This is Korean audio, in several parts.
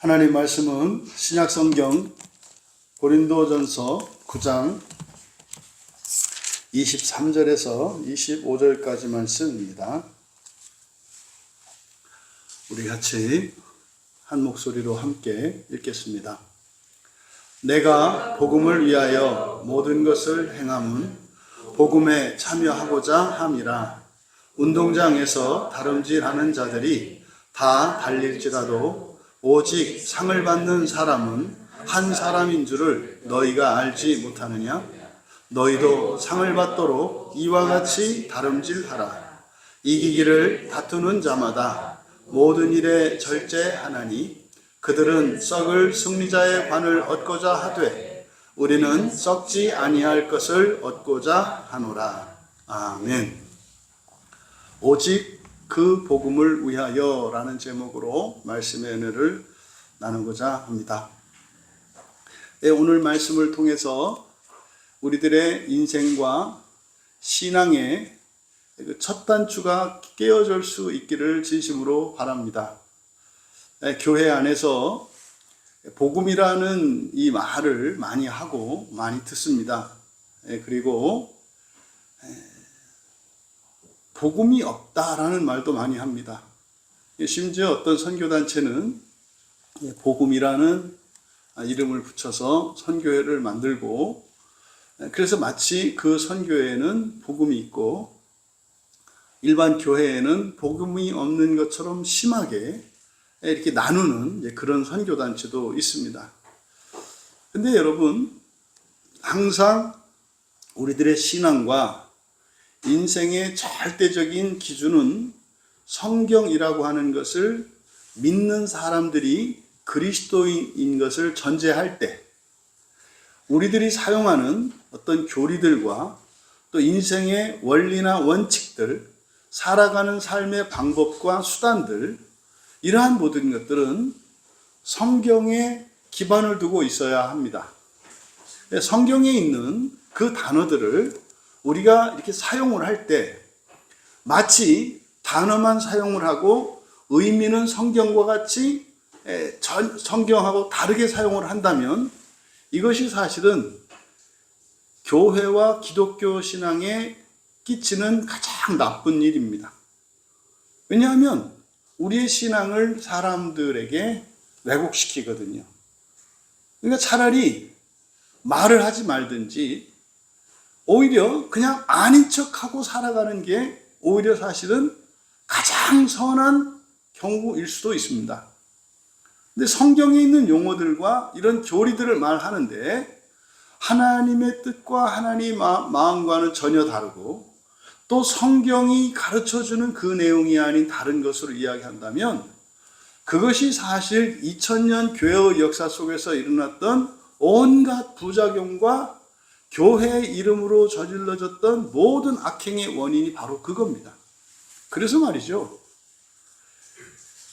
하나님 말씀은 신약성경 고린도전서 9장 23절에서 25절까지 말씀입니다. 우리 같이 한 목소리로 함께 읽겠습니다. 내가 복음을 위하여 모든 것을 행함은 복음에 참여하고자 함이라. 운동장에서 다름질하는 자들이 다 달릴지라도 오직 상을 받는 사람은 한 사람인 줄을 너희가 알지 못하느냐? 너희도 상을 받도록 이와 같이 다름질하라. 이기기를 다투는 자마다 모든 일에 절제하나니 그들은 썩을 승리자의 관을 얻고자 하되 우리는 썩지 아니할 것을 얻고자 하노라. 아멘. 오직 그 복음을 위하여 라는 제목으로 말씀의 은혜를 나누고자 합니다. 오늘 말씀을 통해서 우리들의 인생과 신앙의 첫 단추가 깨어질 수 있기를 진심으로 바랍니다. 교회 안에서 복음이라는 이 말을 많이 하고 많이 듣습니다. 그리고 복음이 없다라는 말도 많이 합니다. 심지어 어떤 선교단체는 복음이라는 이름을 붙여서 선교회를 만들고, 그래서 마치 그 선교회에는 복음이 있고 일반 교회에는 복음이 없는 것처럼 심하게 이렇게 나누는 그런 선교단체도 있습니다. 근데 여러분, 항상 우리들의 신앙과 인생의 절대적인 기준은 성경이라고 하는 것을 믿는 사람들이 그리스도인인 것을 전제할 때 우리들이 사용하는 어떤 교리들과 또 인생의 원리나 원칙들, 살아가는 삶의 방법과 수단들, 이러한 모든 것들은 성경에 기반을 두고 있어야 합니다. 성경에 있는 그 단어들을 우리가 이렇게 사용을 할 때 마치 단어만 사용을 하고 의미는 성경과 같이 성경하고 다르게 사용을 한다면 이것이 사실은 교회와 기독교 신앙에 끼치는 가장 나쁜 일입니다. 왜냐하면 우리의 신앙을 사람들에게 왜곡시키거든요. 그러니까 차라리 말을 하지 말든지 오히려 그냥 아닌 척하고 살아가는 게 오히려 사실은 가장 선한 경우일 수도 있습니다. 근데 성경에 있는 용어들과 이런 교리들을 말하는데 하나님의 뜻과 하나님의 마음과는 전혀 다르고 또 성경이 가르쳐주는 그 내용이 아닌 다른 것으로 이야기한다면 그것이 사실 2000년 교회의 역사 속에서 일어났던 온갖 부작용과 교회의 이름으로 저질러졌던 모든 악행의 원인이 바로 그겁니다. 그래서 말이죠,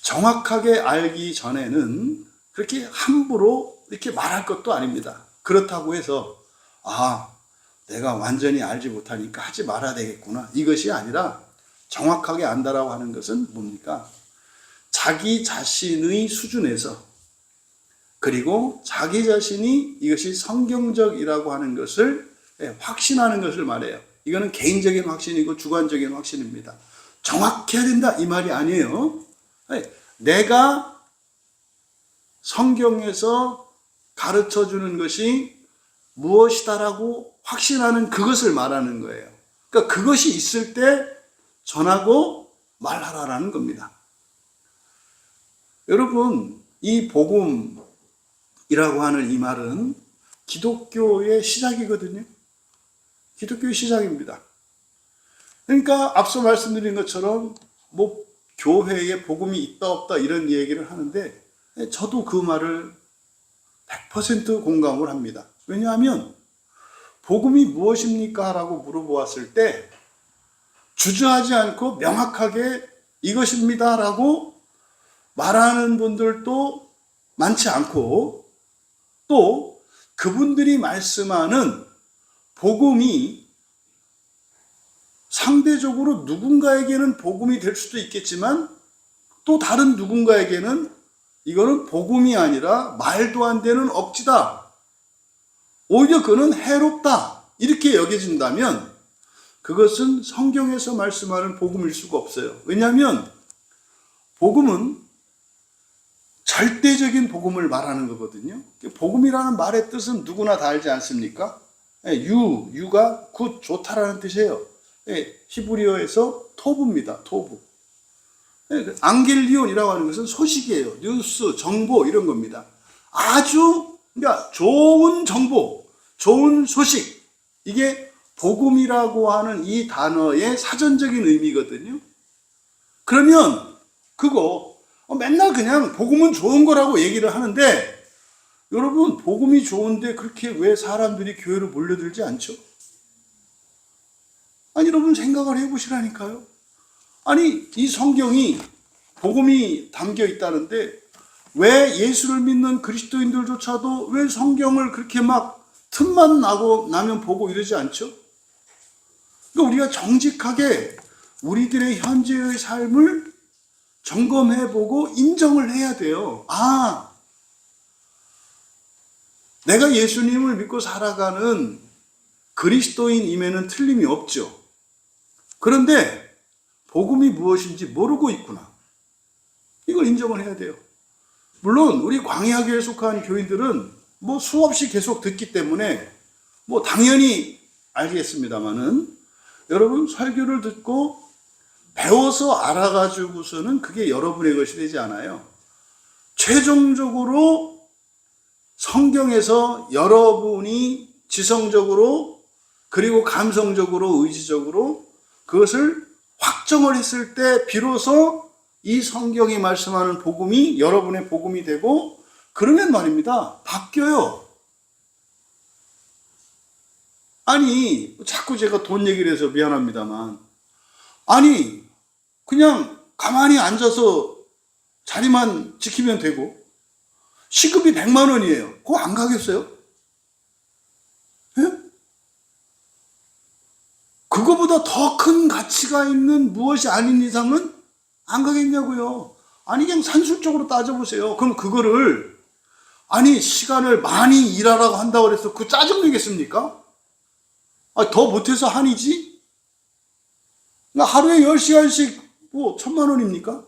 정확하게 알기 전에는 그렇게 함부로 이렇게 말할 것도 아닙니다. 그렇다고 해서 내가 완전히 알지 못하니까 하지 말아야 되겠구나, 이것이 아니라 정확하게 안다라고 하는 것은 뭡니까? 자기 자신의 수준에서, 그리고 자기 자신이 이것이 성경적이라고 하는 것을 확신하는 것을 말해요. 이거는 개인적인 확신이고 주관적인 확신입니다. 정확해야 된다 이 말이 아니에요. 내가 성경에서 가르쳐주는 것이 무엇이다라고 확신하는 그것을 말하는 거예요. 그러니까 그것이 있을 때 전하고 말하라라는 겁니다. 여러분, 이 복음이라고 하는 이 말은 기독교의 시작이거든요. 기독교의 시작입니다. 그러니까 앞서 말씀드린 것처럼 교회에 복음이 있다 없다 이런 얘기를 하는데 저도 그 말을 100% 공감을 합니다. 왜냐하면 복음이 무엇입니까? 라고 물어보았을 때 주저하지 않고 명확하게 이것입니다 라고 말하는 분들도 많지 않고, 또 그분들이 말씀하는 복음이 상대적으로 누군가에게는 복음이 될 수도 있겠지만 또 다른 누군가에게는 이거는 복음이 아니라 말도 안 되는 억지다. 오히려 그는 해롭다. 이렇게 여겨진다면 그것은 성경에서 말씀하는 복음일 수가 없어요. 왜냐하면 복음은 절대적인 복음을 말하는 거거든요. 복음이라는 말의 뜻은 누구나 다 알지 않습니까? 유가 굿, 좋다라는 뜻이에요. 히브리어에서 토부입니다. 토부. 앙겔리온이라고 하는 것은 소식이에요. 뉴스, 정보 이런 겁니다. 아주 그러니까 좋은 정보, 좋은 소식. 이게 복음이라고 하는 이 단어의 사전적인 의미거든요. 그러면 그거 맨날 그냥 복음은 좋은 거라고 얘기를 하는데 여러분 복음이 좋은데 그렇게 왜 사람들이 교회로 몰려들지 않죠? 아니 여러분 생각을 해보시라니까요. 아니 이 성경이 복음이 담겨 있다는데 왜 예수를 믿는 그리스도인들조차도 왜 성경을 그렇게 막 틈만 나면 보고 이러지 않죠? 그러니까 우리가 정직하게 우리들의 현재의 삶을 점검해보고 인정을 해야 돼요. 내가 예수님을 믿고 살아가는 그리스도인임에는 틀림이 없죠. 그런데 복음이 무엇인지 모르고 있구나. 이걸 인정을 해야 돼요. 물론 우리 광야교회에 속한 교인들은 뭐 수없이 계속 듣기 때문에 뭐 당연히 알겠습니다만은 여러분 설교를 듣고 배워서 알아가지고서는 그게 여러분의 것이 되지 않아요. 최종적으로 성경에서 여러분이 지성적으로 그리고 감성적으로 의지적으로 그것을 확정을 했을 때 비로소 이 성경이 말씀하는 복음이 여러분의 복음이 되고 그러면 말입니다. 바뀌어요. 아니 자꾸 제가 돈 얘기를 해서 미안합니다만 아니 그냥 가만히 앉아서 자리만 지키면 되고 시급이 100만 원이에요. 그거 안 가겠어요? 예? 그거보다 더 큰 가치가 있는 무엇이 아닌 이상은 안 가겠냐고요. 아니 그냥 산술적으로 따져보세요. 그럼 그거를 아니 시간을 많이 일하라고 한다고 해서 그 짜증내겠습니까? 더 못해서 한이지? 하루에 10시간씩 뭐 1,000만 원입니까?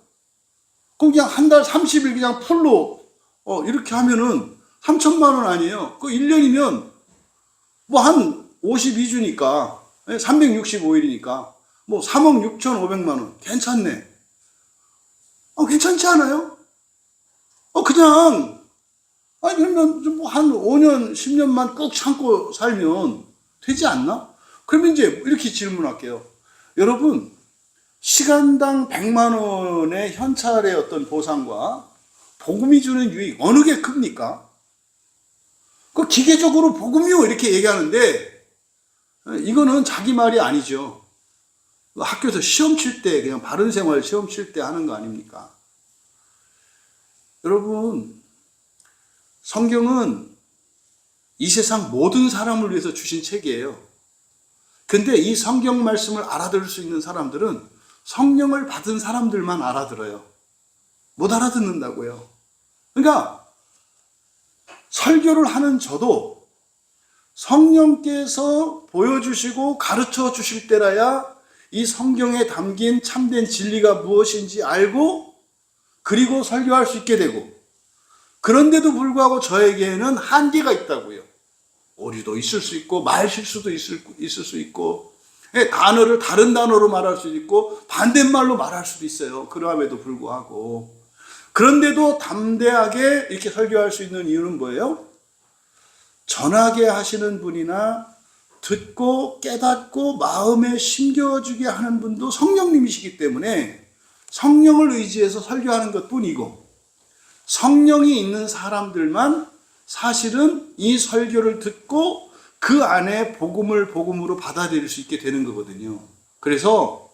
그럼 그냥 한 달 30일 그냥 풀로 이렇게 하면은 3,000만 원 아니에요. 그 1년이면 뭐 한 52주니까 365일이니까 뭐 3억 6,500만 원 괜찮네. 괜찮지 않아요? 그냥 그러면 뭐 한 5년 10년만 꾹 참고 살면 되지 않나? 그러면 이제 이렇게 질문할게요. 여러분 시간당 100만 원의 현찰의 어떤 보상과 복음이 주는 유익 어느 게 큽니까? 그 기계적으로 복음이요 이렇게 얘기하는데 이거는 자기 말이 아니죠. 학교에서 시험 칠 때 그냥 바른 생활 시험 칠 때 하는 거 아닙니까? 여러분 성경은 이 세상 모든 사람을 위해서 주신 책이에요. 근데 이 성경 말씀을 알아들을 수 있는 사람들은 성령을 받은 사람들만 알아들어요. 못 알아듣는다고요. 그러니까 설교를 하는 저도 성령께서 보여주시고 가르쳐 주실 때라야 이 성경에 담긴 참된 진리가 무엇인지 알고 그리고 설교할 수 있게 되고 그런데도 불구하고 저에게는 한계가 있다고요. 오류도 있을 수 있고 말 실수도 있을 수 있고 단어를 다른 단어로 말할 수도 있고 반대말로 말할 수도 있어요. 그럼에도 불구하고 그런데도 담대하게 이렇게 설교할 수 있는 이유는 뭐예요? 전하게 하시는 분이나 듣고 깨닫고 마음에 심겨주게 하는 분도 성령님이시기 때문에 성령을 의지해서 설교하는 것뿐이고 성령이 있는 사람들만 사실은 이 설교를 듣고 그 안에 복음을 복음으로 받아들일 수 있게 되는 거거든요. 그래서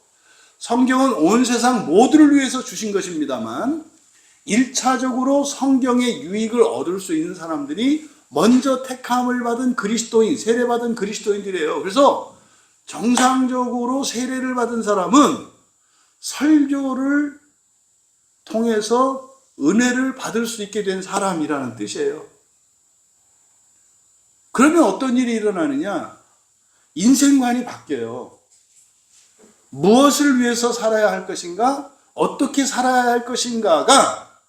성경은 온 세상 모두를 위해서 주신 것입니다만 1차적으로 성경의 유익을 얻을 수 있는 사람들이 먼저 택함을 받은 그리스도인, 세례받은 그리스도인들이에요. 그래서 정상적으로 세례를 받은 사람은 설교를 통해서 은혜를 받을 수 있게 된 사람이라는 뜻이에요. 그러면 어떤 일이 일어나느냐? 인생관이 바뀌어요. 무엇을 위해서 살아야 할 것인가? 어떻게 살아야 할 것인가가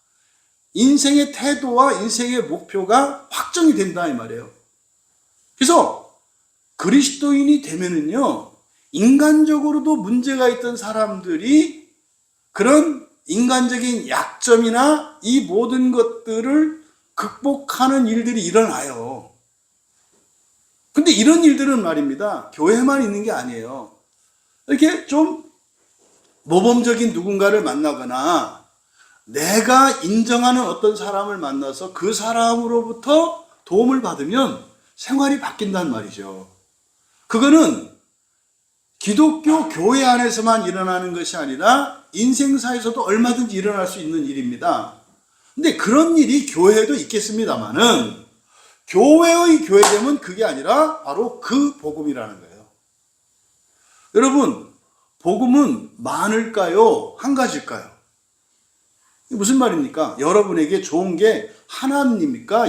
인생의 태도와 인생의 목표가 확정이 된다 이 말이에요. 그래서 그리스도인이 되면은요, 인간적으로도 문제가 있던 사람들이 그런 인간적인 약점이나 이 모든 것들을 극복하는 일들이 일어나요. 근데 이런 일들은 말입니다, 교회만 있는 게 아니에요. 이렇게 좀 모범적인 누군가를 만나거나 내가 인정하는 어떤 사람을 만나서 그 사람으로부터 도움을 받으면 생활이 바뀐단 말이죠. 그거는 기독교 교회 안에서만 일어나는 것이 아니라 인생사에서도 얼마든지 일어날 수 있는 일입니다. 근데 그런 일이 교회에도 있겠습니다만은 교회의 교회됨은 그게 아니라 바로 그 복음이라는 거예요. 여러분, 복음은 많을까요? 한 가지일까요? 무슨 말입니까? 여러분에게 좋은 게 하나입니까?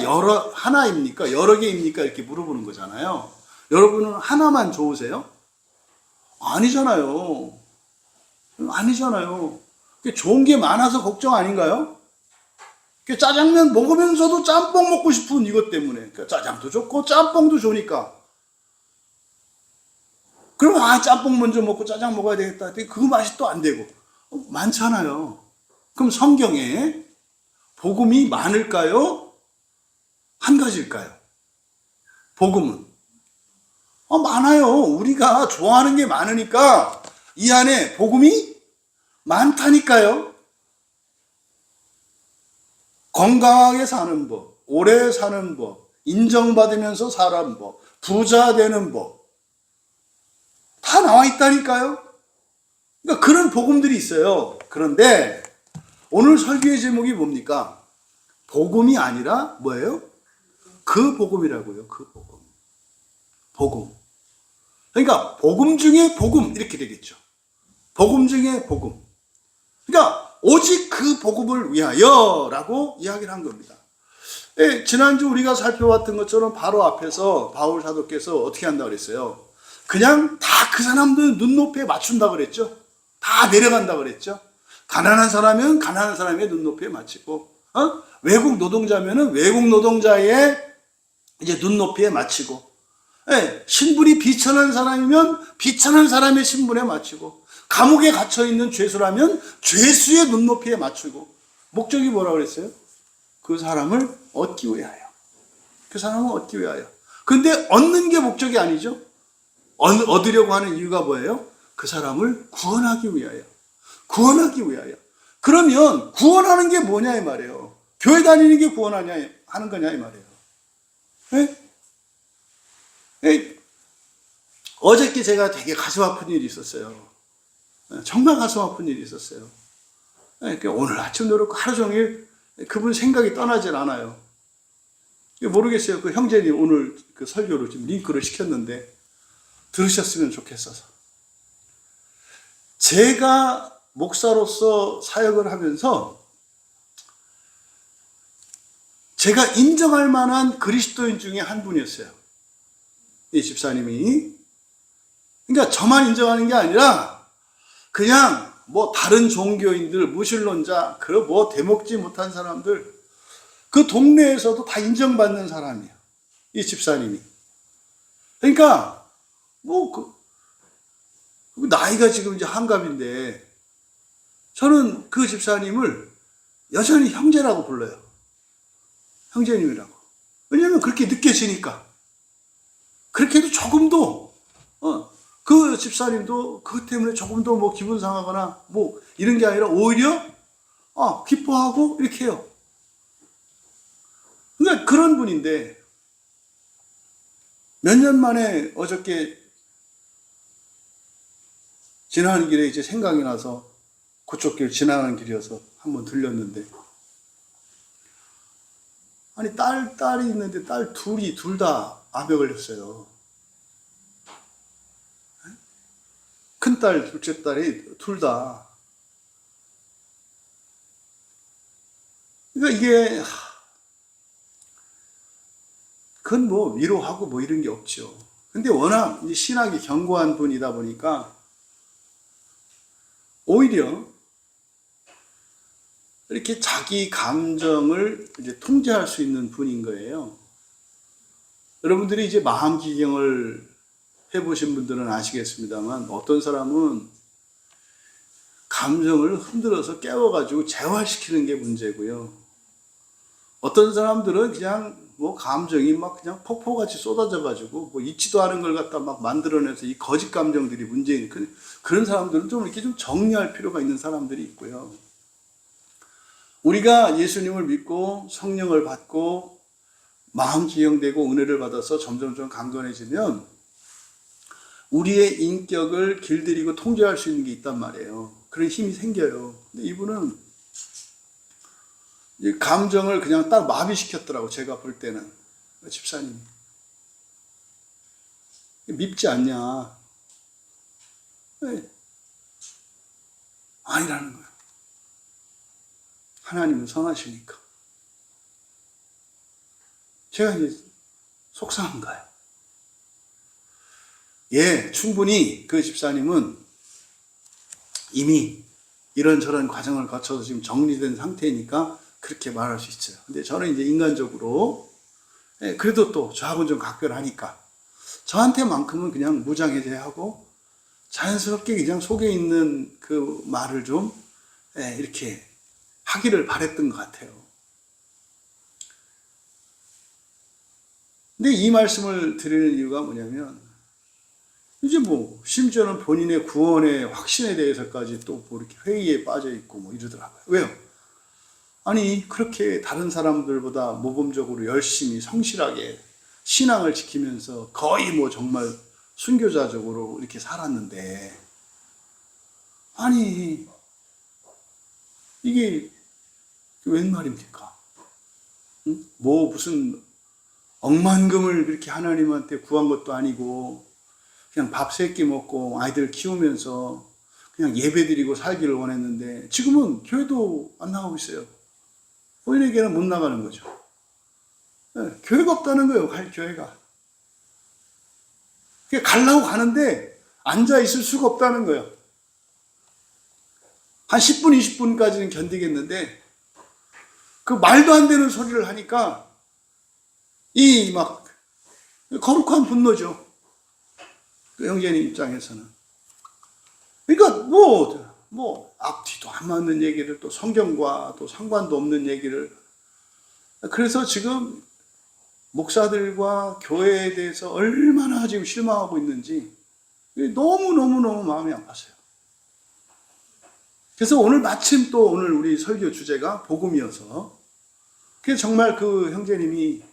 하나입니까? 여러 개입니까? 이렇게 물어보는 거잖아요. 여러분은 하나만 좋으세요? 아니잖아요. 아니잖아요. 좋은 게 많아서 걱정 아닌가요? 짜장면 먹으면서도 짬뽕 먹고 싶은 이것 때문에. 짜장도 좋고 짬뽕도 좋으니까. 그럼 짬뽕 먼저 먹고 짜장 먹어야 되겠다. 그 맛이 또 안 되고. 많잖아요. 그럼 성경에 복음이 많을까요? 한 가지일까요? 복음은 많아요. 우리가 좋아하는 게 많으니까 이 안에 복음이 많다니까요. 건강하게 사는 법, 오래 사는 법, 인정받으면서 사는 법, 부자 되는 법, 다 나와 있다니까요. 그러니까 그런 복음들이 있어요. 그런데 오늘 설교의 제목이 뭡니까? 복음이 아니라 뭐예요? 그 복음이라고요. 그 복음. 복음. 그러니까 복음 중에 복음 이렇게 되겠죠. 복음 중에 복음. 그러니까 오직 그 복음을 위하여라고 이야기를 한 겁니다. 지난주 우리가 살펴봤던 것처럼 바로 앞에서 바울 사도께서 어떻게 한다고 그랬어요? 그냥 다 그 사람들 눈높이에 맞춘다 그랬죠. 다 내려간다 그랬죠. 가난한 사람은 가난한 사람의 눈높이에 맞추고, 외국 노동자면은 외국 노동자의 이제 눈높이에 맞추고, 신분이 비천한 사람이면 비천한 사람의 신분에 맞추고, 감옥에 갇혀 있는 죄수라면 죄수의 눈높이에 맞추고, 목적이 뭐라고 그랬어요? 그 사람을 얻기 위하여. 그 사람을 얻기 위하여. 근데 얻는 게 목적이 아니죠. 얻으려고 하는 이유가 뭐예요? 그 사람을 구원하기 위하여. 구원하기 위하여. 그러면 구원하는 게 뭐냐 이 말이에요. 교회 다니는 게 구원하냐 하는 거냐 이 말이에요. 어저께 제가 되게 가슴 아픈 일이 있었어요. 정말 가슴 아픈 일이 있었어요. 오늘 아침도 그렇고 하루 종일 그분 생각이 떠나질 않아요. 모르겠어요. 그 형제님 오늘 그 설교를 지금 링크를 시켰는데 들으셨으면 좋겠어서. 제가 목사로서 사역을 하면서 제가 인정할 만한 그리스도인 중에 한 분이었어요. 이 집사님이. 그러니까 저만 인정하는 게 아니라 그냥 뭐 다른 종교인들, 무신론자, 그 뭐 대먹지 못한 사람들, 그 동네에서도 다 인정받는 사람이에요. 이 집사님이. 그러니까 뭐 나이가 지금 이제 한갑인데 저는 그 집사님을 여전히 형제라고 불러요. 형제님이라고. 왜냐하면 그렇게 느껴지니까. 그렇게 해도 조금도 그 집사님도 그것 때문에 조금도 뭐 기분 상하거나 뭐 이런 게 아니라 오히려 기뻐하고 이렇게 해요. 그러니까 그런 분인데 몇 년 만에 어저께 지나가는 길에 이제 생각이 나서 그쪽 길 지나가는 길이어서 한번 들렸는데, 아니 딸이 있는데 딸 둘 다 암에 걸렸어요. 큰딸, 둘째 딸이 둘 다. 그러니까 이게, 그건 뭐 위로하고 뭐 이런 게 없죠. 근데 워낙 이제 신학이 견고한 분이다 보니까 오히려 이렇게 자기 감정을 이제 통제할 수 있는 분인 거예요. 여러분들이 이제 마음기경을 해보신 분들은 아시겠습니다만 어떤 사람은 감정을 흔들어서 깨워가지고 재활시키는 게 문제고요. 어떤 사람들은 그냥 뭐 감정이 막 그냥 폭포같이 쏟아져가지고 뭐 있지도 않은 걸 갖다 막 만들어내서 이 거짓 감정들이 문제인 그런 사람들은 좀 이렇게 좀 정리할 필요가 있는 사람들이 있고요. 우리가 예수님을 믿고 성령을 받고 마음 기용되고 은혜를 받아서 점점점 강건해지면 우리의 인격을 길들이고 통제할 수 있는 게 있단 말이에요. 그런 힘이 생겨요. 근데 이분은 이 감정을 그냥 딱 마비시켰더라고, 제가 볼 때는. 집사님이. 밉지 않냐? 네. 아니라는 거예요. 하나님은 선하시니까. 제가 이제 속상한 거예요. 예, 충분히 그 집사님은 이미 이런저런 과정을 거쳐서 지금 정리된 상태니까 그렇게 말할 수 있어요. 근데 저는 이제 인간적으로, 예, 그래도 또 저하고는 좀 각별하니까 저한테만큼은 그냥 무장해제하고 자연스럽게 그냥 속에 있는 그 말을 좀, 예, 이렇게 하기를 바랬던 것 같아요. 근데 이 말씀을 드리는 이유가 뭐냐면, 이제 뭐 심지어는 본인의 구원의 확신에 대해서까지 또 뭐 이렇게 회의에 빠져 있고 뭐 이러더라고요. 왜요? 아니, 그렇게 다른 사람들보다 모범적으로 열심히 성실하게 신앙을 지키면서 거의 뭐 정말 순교자적으로 이렇게 살았는데, 아니 이게 웬 말입니까? 응? 뭐 무슨 억만금을 그렇게 하나님한테 구한 것도 아니고 그냥 밥 3끼 먹고 아이들 키우면서 그냥 예배드리고 살기를 원했는데 지금은 교회도 안 나가고 있어요. 본인에게는 못 나가는 거죠. 네, 교회가 없다는 거예요. 갈 교회가. 가려고 가는데 앉아 있을 수가 없다는 거예요. 한 10분, 20분까지는 견디겠는데 그 말도 안 되는 소리를 하니까 이 막 거룩한 분노죠. 그 형제님 입장에서는. 그러니까 뭐 앞뒤도 안 맞는 얘기를 또 성경과 또 상관도 없는 얘기를. 그래서 지금 목사들과 교회에 대해서 얼마나 지금 실망하고 있는지 너무너무 마음이 아팠어요. 그래서 오늘 마침 또 오늘 우리 설교 주제가 복음이어서 그래서 정말 그 형제님이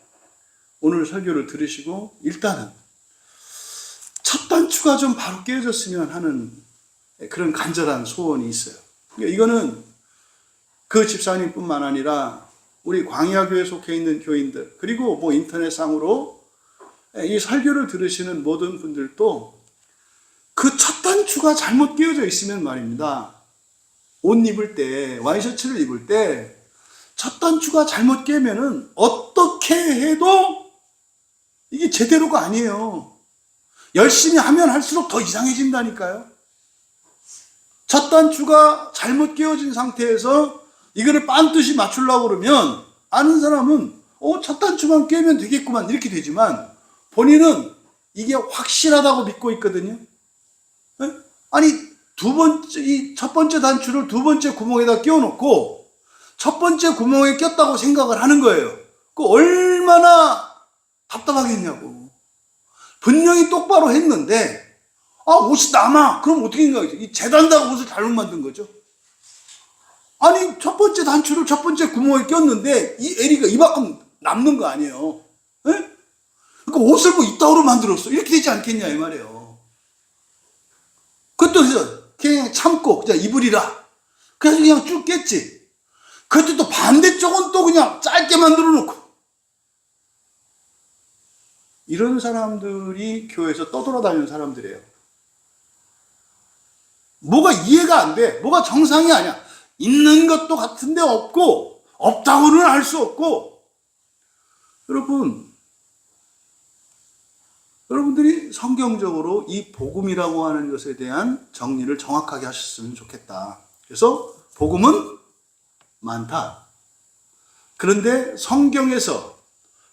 오늘 설교를 들으시고 일단은 첫 단추가 좀 바로 깨어졌으면 하는 그런 간절한 소원이 있어요. 이거는 그 집사님뿐만 아니라 우리 광야교회에 속해 있는 교인들 그리고 뭐 인터넷상으로 이 설교를 들으시는 모든 분들도 그 첫 단추가 잘못 끼워져 있으면 말입니다. 옷 입을 때, 와이셔츠를 입을 때 첫 단추가 잘못 끼면은 어떻게 해도 이게 제대로가 아니에요. 열심히 하면 할수록 더 이상해진다니까요. 첫 단추가 잘못 끼워진 상태에서 이거를 반드시 맞추려고 그러면 아는 사람은 첫 단추만 끼우면 되겠구만 이렇게 되지만 본인은 이게 확실하다고 믿고 있거든요. 네? 아니 이 첫 번째 단추를 두 번째 구멍에다 끼워놓고 첫 번째 구멍에 꼈다고 생각을 하는 거예요. 그 얼마나 답답하겠냐고. 분명히 똑바로 했는데 옷이 남아. 그럼 어떻게 생각하죠? 이 재단다가 옷을 잘못 만든 거죠. 아니 첫 번째 단추를 첫 번째 구멍에 꼈는데 이 에리가 이만큼 남는 거 아니에요. 네? 그러니까 옷을 뭐 이따구로 만들었어. 이렇게 되지 않겠냐 이 말이에요. 그것도 그냥 참고 그냥 입으리라. 그래서 그냥 쭉 깼지. 그것도 또 반대쪽은 또 그냥 짧게 만들어 놓고. 이런 사람들이 교회에서 떠돌아다니는 사람들이에요. 뭐가 이해가 안 돼. 뭐가 정상이 아니야. 있는 것도 같은데 없고 없다고는 알 수 없고, 여러분들이 성경적으로 이 복음이라고 하는 것에 대한 정리를 정확하게 하셨으면 좋겠다. 그래서 복음은 많다. 그런데 성경에서,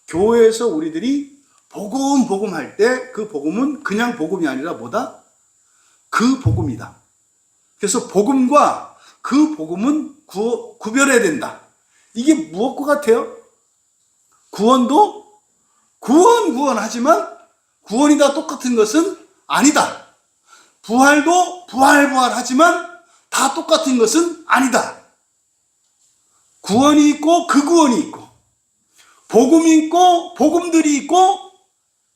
교회에서 우리들이 복음 할 때 그 복음은 그냥 복음이 아니라 뭐다? 그 복음이다. 그래서 복음과 그 복음은 구별해야 된다. 이게 무엇과 같아요? 구원도 구원하지만 구원이 다 똑같은 것은 아니다. 부활도 부활하지만 다 똑같은 것은 아니다. 구원이 있고 그 구원이 있고, 복음이 있고 복음들이 있고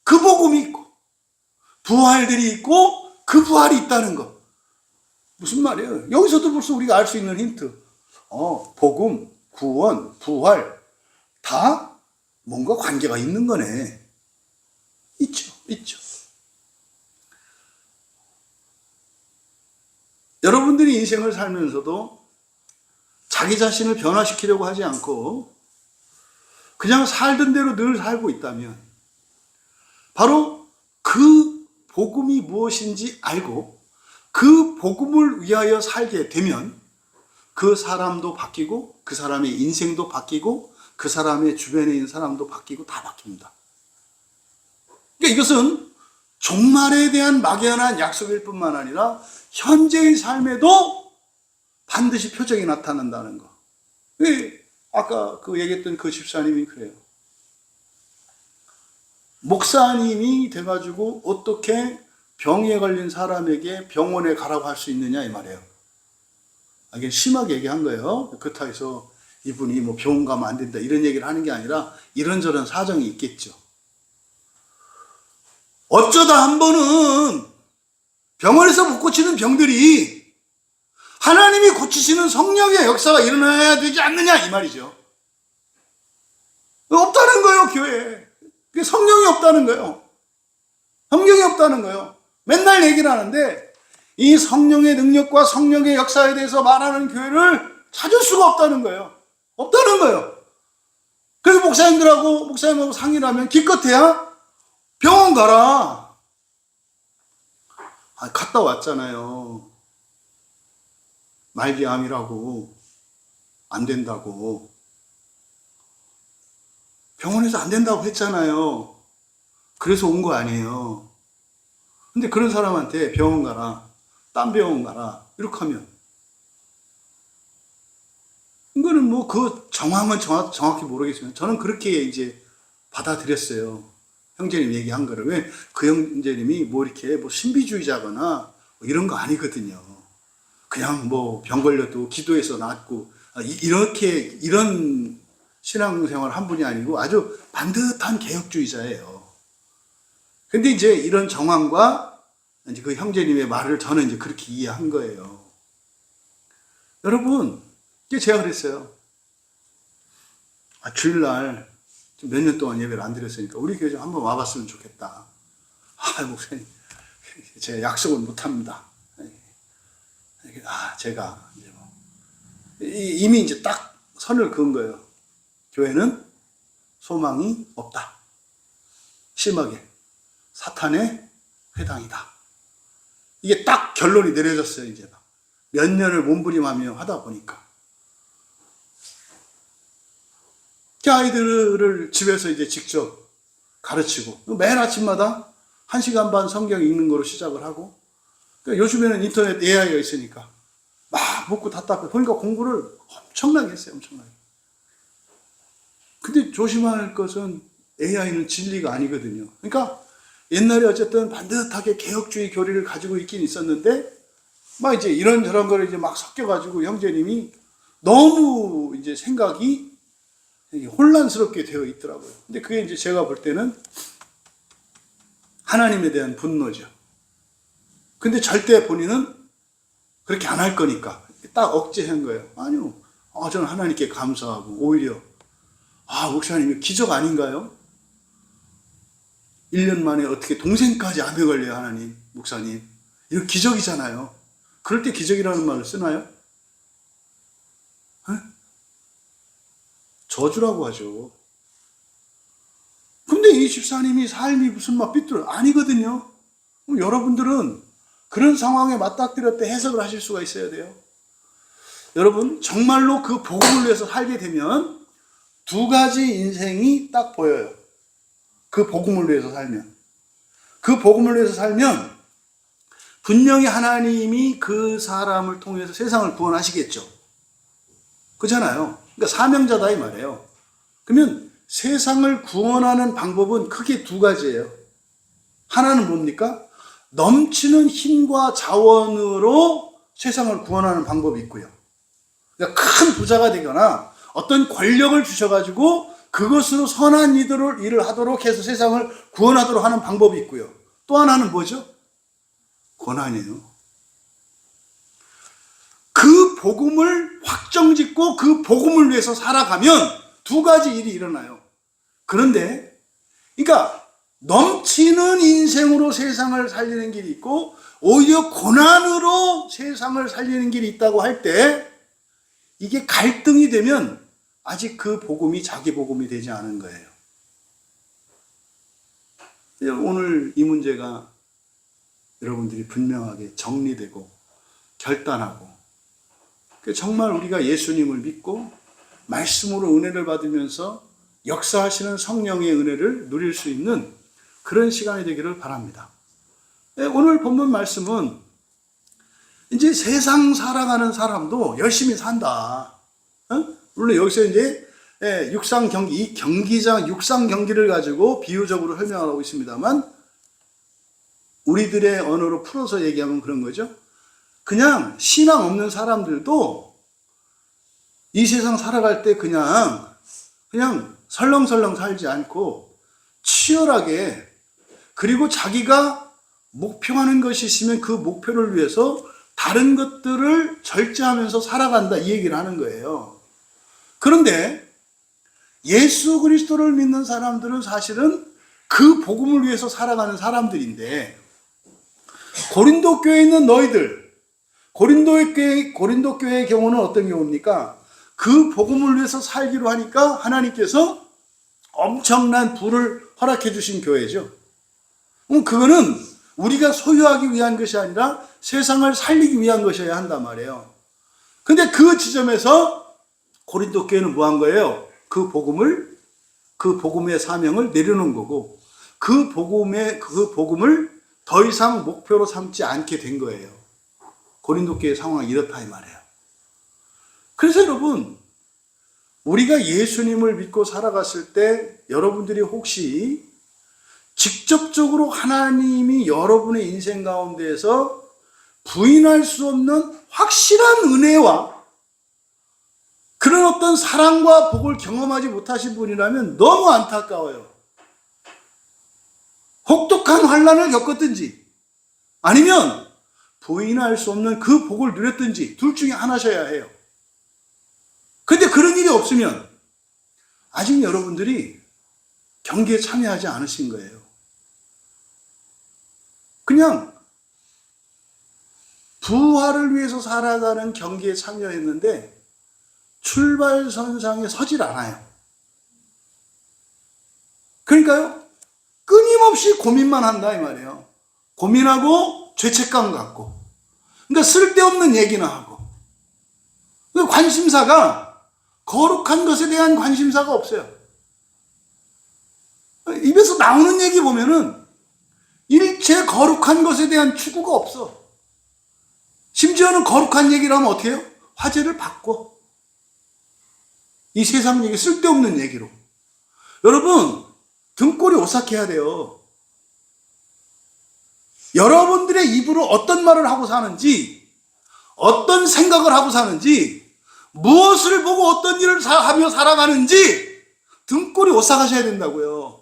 그 복음이 있고, 부활들이 있고 그 부활이 있다는 것. 무슨 말이에요? 여기서도 벌써 우리가 알 수 있는 힌트. 복음, 구원, 부활 다 뭔가 관계가 있는 거네. 있죠. 여러분들이 인생을 살면서도 자기 자신을 변화시키려고 하지 않고 그냥 살던 대로 늘 살고 있다면, 바로 그 복음이 무엇인지 알고 그 복음을 위하여 살게 되면 그 사람도 바뀌고, 그 사람의 인생도 바뀌고, 그 사람의 주변에 있는 사람도 바뀌고, 다 바뀝니다. 그러니까 이것은 종말에 대한 막연한 약속일 뿐만 아니라 현재의 삶에도 반드시 표적이 나타난다는 거. 아까 얘기했던 그 집사님이 그래요. 목사님이 돼가지고 어떻게 병에 걸린 사람에게 병원에 가라고 할 수 있느냐 이 말이에요. 이게 심하게 얘기한 거예요. 그렇다고 해서 이분이 뭐 병원 가면 안 된다 이런 얘기를 하는 게 아니라 이런저런 사정이 있겠죠. 어쩌다 한 번은 병원에서 못 고치는 병들이 하나님이 고치시는 성령의 역사가 일어나야 되지 않느냐 이 말이죠. 없다는 거예요, 교회에. 성령이 없다는 거예요. 성령이 없다는 거예요. 맨날 얘기를 하는데 이 성령의 능력과 성령의 역사에 대해서 말하는 교회를 찾을 수가 없다는 거예요. 없다는 거예요. 그래서 목사님하고 상의를 하면 기껏해야 병원 가라. 갔다 왔잖아요. 말기암이라고 안 된다고. 병원에서 안 된다고 했잖아요. 그래서 온 거 아니에요. 근데 그런 사람한테 병원 가라, 딴 병원 가라 이렇게 하면, 이거는 뭐 그 정황은 정확히 모르겠지만 저는 그렇게 이제 받아들였어요. 형제님 얘기한 거를. 왜 그 형제님이 뭐 이렇게 뭐 신비주의자거나 뭐 이런 거 아니거든요. 그냥 뭐 병 걸려도 기도해서 낫고 이런 신앙생활 한 분이 아니고 아주 반듯한 개혁주의자예요. 근데 이제 이런 정황과 이제 그 형제님의 말을 저는 이제 그렇게 이해한 거예요. 여러분, 제가 그랬어요. 주일날 몇 년 동안 예배를 안 드렸으니까 우리 교회 좀 한번 와봤으면 좋겠다. 목사님, 제가 약속을 못 합니다. 제가 이제 이미 이제 딱 선을 그은 거예요. 교회는 소망이 없다. 심하게 사탄의 회당이다. 이게 딱 결론이 내려졌어요. 이제 몇 년을 몸부림하며 하다 보니까 아이들을 집에서 이제 직접 가르치고 매일 아침마다 1시간 반 성경 읽는 거로 시작을 하고, 그러니까 요즘에는 인터넷 AI가 있으니까 막 묻고 답답해. 그러니까 공부를 엄청나게 했어요. 엄청나게. 근데 조심할 것은 AI는 진리가 아니거든요. 그러니까 옛날에 어쨌든 반듯하게 개혁주의 교리를 가지고 있긴 있었는데 막 이제 이런저런 거를 이제 막 섞여가지고 형제님이 너무 이제 생각이 혼란스럽게 되어 있더라고요. 근데 그게 이제 제가 볼 때는 하나님에 대한 분노죠. 근데 절대 본인은 그렇게 안 할 거니까 딱 억제한 거예요. 아니요. 저는 하나님께 감사하고 오히려 목사님 기적 아닌가요? 1년 만에 어떻게 동생까지 암에 걸려요, 하나님, 목사님. 이거 기적이잖아요. 그럴 때 기적이라는 말을 쓰나요? 저주라고 하죠. 근데 이 집사님이 삶이 무슨 막 삐뚤어 아니거든요. 그럼 여러분들은 그런 상황에 맞닥뜨릴 때 해석을 하실 수가 있어야 돼요. 여러분 정말로 그 복음을 위해서 살게 되면 두 가지 인생이 딱 보여요. 그 복음을 위해서 살면. 그 복음을 위해서 살면 분명히 하나님이 그 사람을 통해서 세상을 구원하시겠죠. 그렇잖아요. 그러니까 사명자다 이 말이에요. 그러면 세상을 구원하는 방법은 크게 두 가지예요. 하나는 뭡니까? 넘치는 힘과 자원으로 세상을 구원하는 방법이 있고요. 그러니까 큰 부자가 되거나 어떤 권력을 주셔가지고 그것으로 선한 일을 하도록 해서 세상을 구원하도록 하는 방법이 있고요. 또 하나는 뭐죠? 고난이에요. 그 복음을 확정짓고 그 복음을 위해서 살아가면 두 가지 일이 일어나요. 그런데 그러니까 넘치는 인생으로 세상을 살리는 길이 있고 오히려 고난으로 세상을 살리는 길이 있다고 할 때 이게 갈등이 되면 아직 그 복음이 자기 복음이 되지 않은 거예요. 오늘 이 문제가 여러분들이 분명하게 정리되고 결단하고 정말 우리가 예수님을 믿고 말씀으로 은혜를 받으면서 역사하시는 성령의 은혜를 누릴 수 있는 그런 시간이 되기를 바랍니다. 오늘 본문 말씀은 이제 세상 살아가는 사람도 열심히 산다. 물론 여기서 이제 육상 경기, 이 경기장 육상 경기를 가지고 비유적으로 설명하고 있습니다만 우리들의 언어로 풀어서 얘기하면 그런 거죠. 그냥 신앙 없는 사람들도 이 세상 살아갈 때 그냥 설렁설렁 살지 않고 치열하게 그리고 자기가 목표하는 것이 있으면 그 목표를 위해서 다른 것들을 절제하면서 살아간다 이 얘기를 하는 거예요. 그런데 예수 그리스도를 믿는 사람들은 사실은 그 복음을 위해서 살아가는 사람들인데 고린도 교회에 있는 너희들 고린도 교회의 경우는 어떤 경우입니까? 그 복음을 위해서 살기로 하니까 하나님께서 엄청난 부를 허락해 주신 교회죠. 그거는 우리가 소유하기 위한 것이 아니라 세상을 살리기 위한 것이어야 한단 말이에요. 근데 그 지점에서 고린도 교회는 뭐 한 거예요? 그 복음의 사명을 내려놓은 거고 그 복음을 더 이상 목표로 삼지 않게 된 거예요. 고린도 교회 상황이 이렇다 이 말이에요. 그래서 여러분 우리가 예수님을 믿고 살아갔을 때 여러분들이 혹시 직접적으로 하나님이 여러분의 인생 가운데에서 부인할 수 없는 확실한 은혜와 그런 어떤 사랑과 복을 경험하지 못하신 분이라면 너무 안타까워요. 혹독한 환난을 겪었든지 아니면 부인할 수 없는 그 복을 누렸든지 둘 중에 하나셔야 해요. 근데 그런 일이 없으면 아직 여러분들이 경기에 참여하지 않으신 거예요. 그냥 부활을 위해서 살아가는 경기에 참여했는데 출발선상에 서질 않아요. 그러니까요, 끊임없이 고민만 한다 이 말이에요. 고민하고 죄책감 갖고, 그러니까 쓸데없는 얘기나 하고, 관심사가 거룩한 것에 대한 관심사가 없어요. 입에서 나오는 얘기 보면은 일체 거룩한 것에 대한 추구가 없어. 심지어는 거룩한 얘기를 하면 어떻게 해요? 화제를 바꿔. 이 세상 얘기 쓸데없는 얘기로. 여러분 등골이 오싹해야 돼요. 여러분들의 입으로 어떤 말을 하고 사는지, 어떤 생각을 하고 사는지, 무엇을 보고 어떤 일을 하며 살아가는지 등골이 오싹하셔야 된다고요.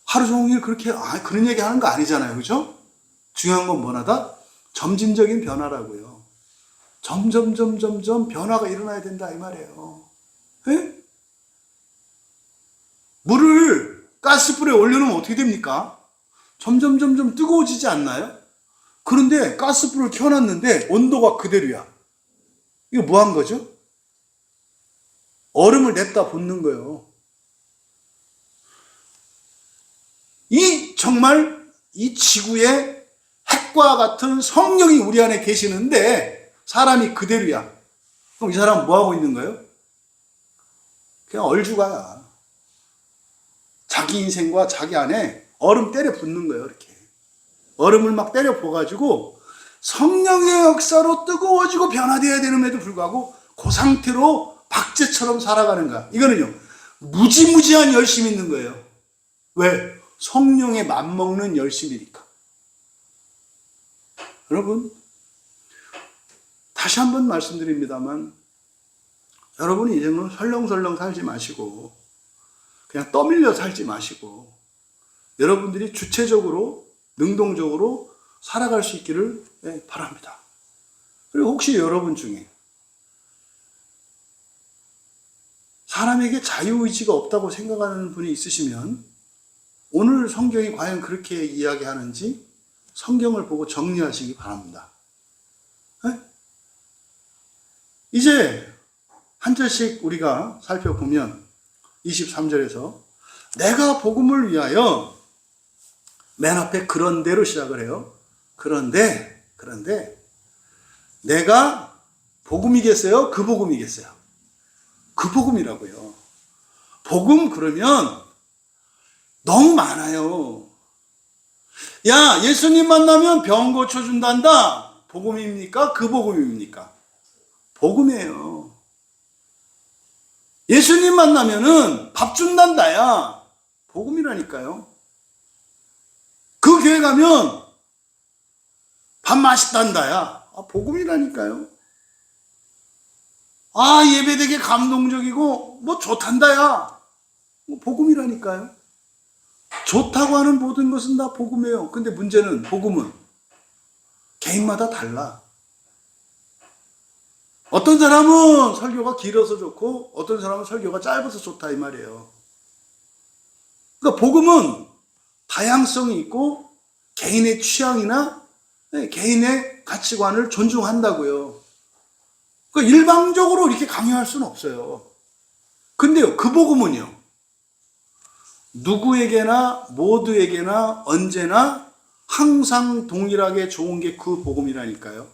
하루 종일 그렇게 그런 얘기 하는 거 아니잖아요. 그죠? 중요한 건 뭐나다? 점진적인 변화라고요. 점점 변화가 일어나야 된다 이 말이에요. 에? 물을 가스불에 올려놓으면 어떻게 됩니까? 점점 뜨거워지지 않나요? 그런데 가스불을 켜놨는데 온도가 그대로야. 이거 뭐 한 거죠? 얼음을 냅다 붓는 거예요. 정말 이 지구에 핵과 같은 성령이 우리 안에 계시는데 사람이 그대로야. 그럼 이 사람은 뭐 하고 있는 거예요? 그냥 얼죽아야. 자기 인생과 자기 안에 얼음 때려 붓는 거예요. 이렇게 얼음을 막 때려 부어가지고 성령의 역사로 뜨거워지고 변화되어야 되는데도 불구하고 그 상태로 박제처럼 살아가는 거야. 이거는요, 무지무지한 열심이 있는 거예요. 왜? 성령에 맞먹는 열심이니까. 여러분, 다시 한번 말씀드립니다만, 여러분이 이제는 설렁설렁 살지 마시고 그냥 떠밀려 살지 마시고 여러분들이 주체적으로 능동적으로 살아갈 수 있기를 바랍니다. 그리고 혹시 여러분 중에 사람에게 자유의지가 없다고 생각하는 분이 있으시면 오늘 성경이 과연 그렇게 이야기하는지 성경을 보고 정리하시기 바랍니다. 네? 이제 한 절씩 우리가 살펴보면 23절에서 내가 복음을 위하여 맨 앞에 그런데로 시작을 해요. 그런데 내가 복음이겠어요? 그 복음이겠어요? 그 복음이라고요. 복음 그러면 너무 많아요. 야, 예수님 만나면 병 고쳐준단다. 복음입니까? 그 복음입니까? 복음이에요. 예수님 만나면은 밥 준단다야. 복음이라니까요. 그 교회 가면 밥 맛있단다야. 복음이라니까요. 예배 되게 감동적이고 뭐 좋단다야. 복음이라니까요. 좋다고 하는 모든 것은 다 복음이에요. 근데 문제는 복음은 개인마다 달라. 어떤 사람은 설교가 길어서 좋고 어떤 사람은 설교가 짧아서 좋다 이 말이에요. 그러니까 복음은 다양성이 있고 개인의 취향이나 개인의 가치관을 존중한다고요. 그러니까 일방적으로 이렇게 강요할 수는 없어요. 근데요, 그 복음은요, 누구에게나 모두에게나 언제나 항상 동일하게 좋은 게 그 복음이라니까요.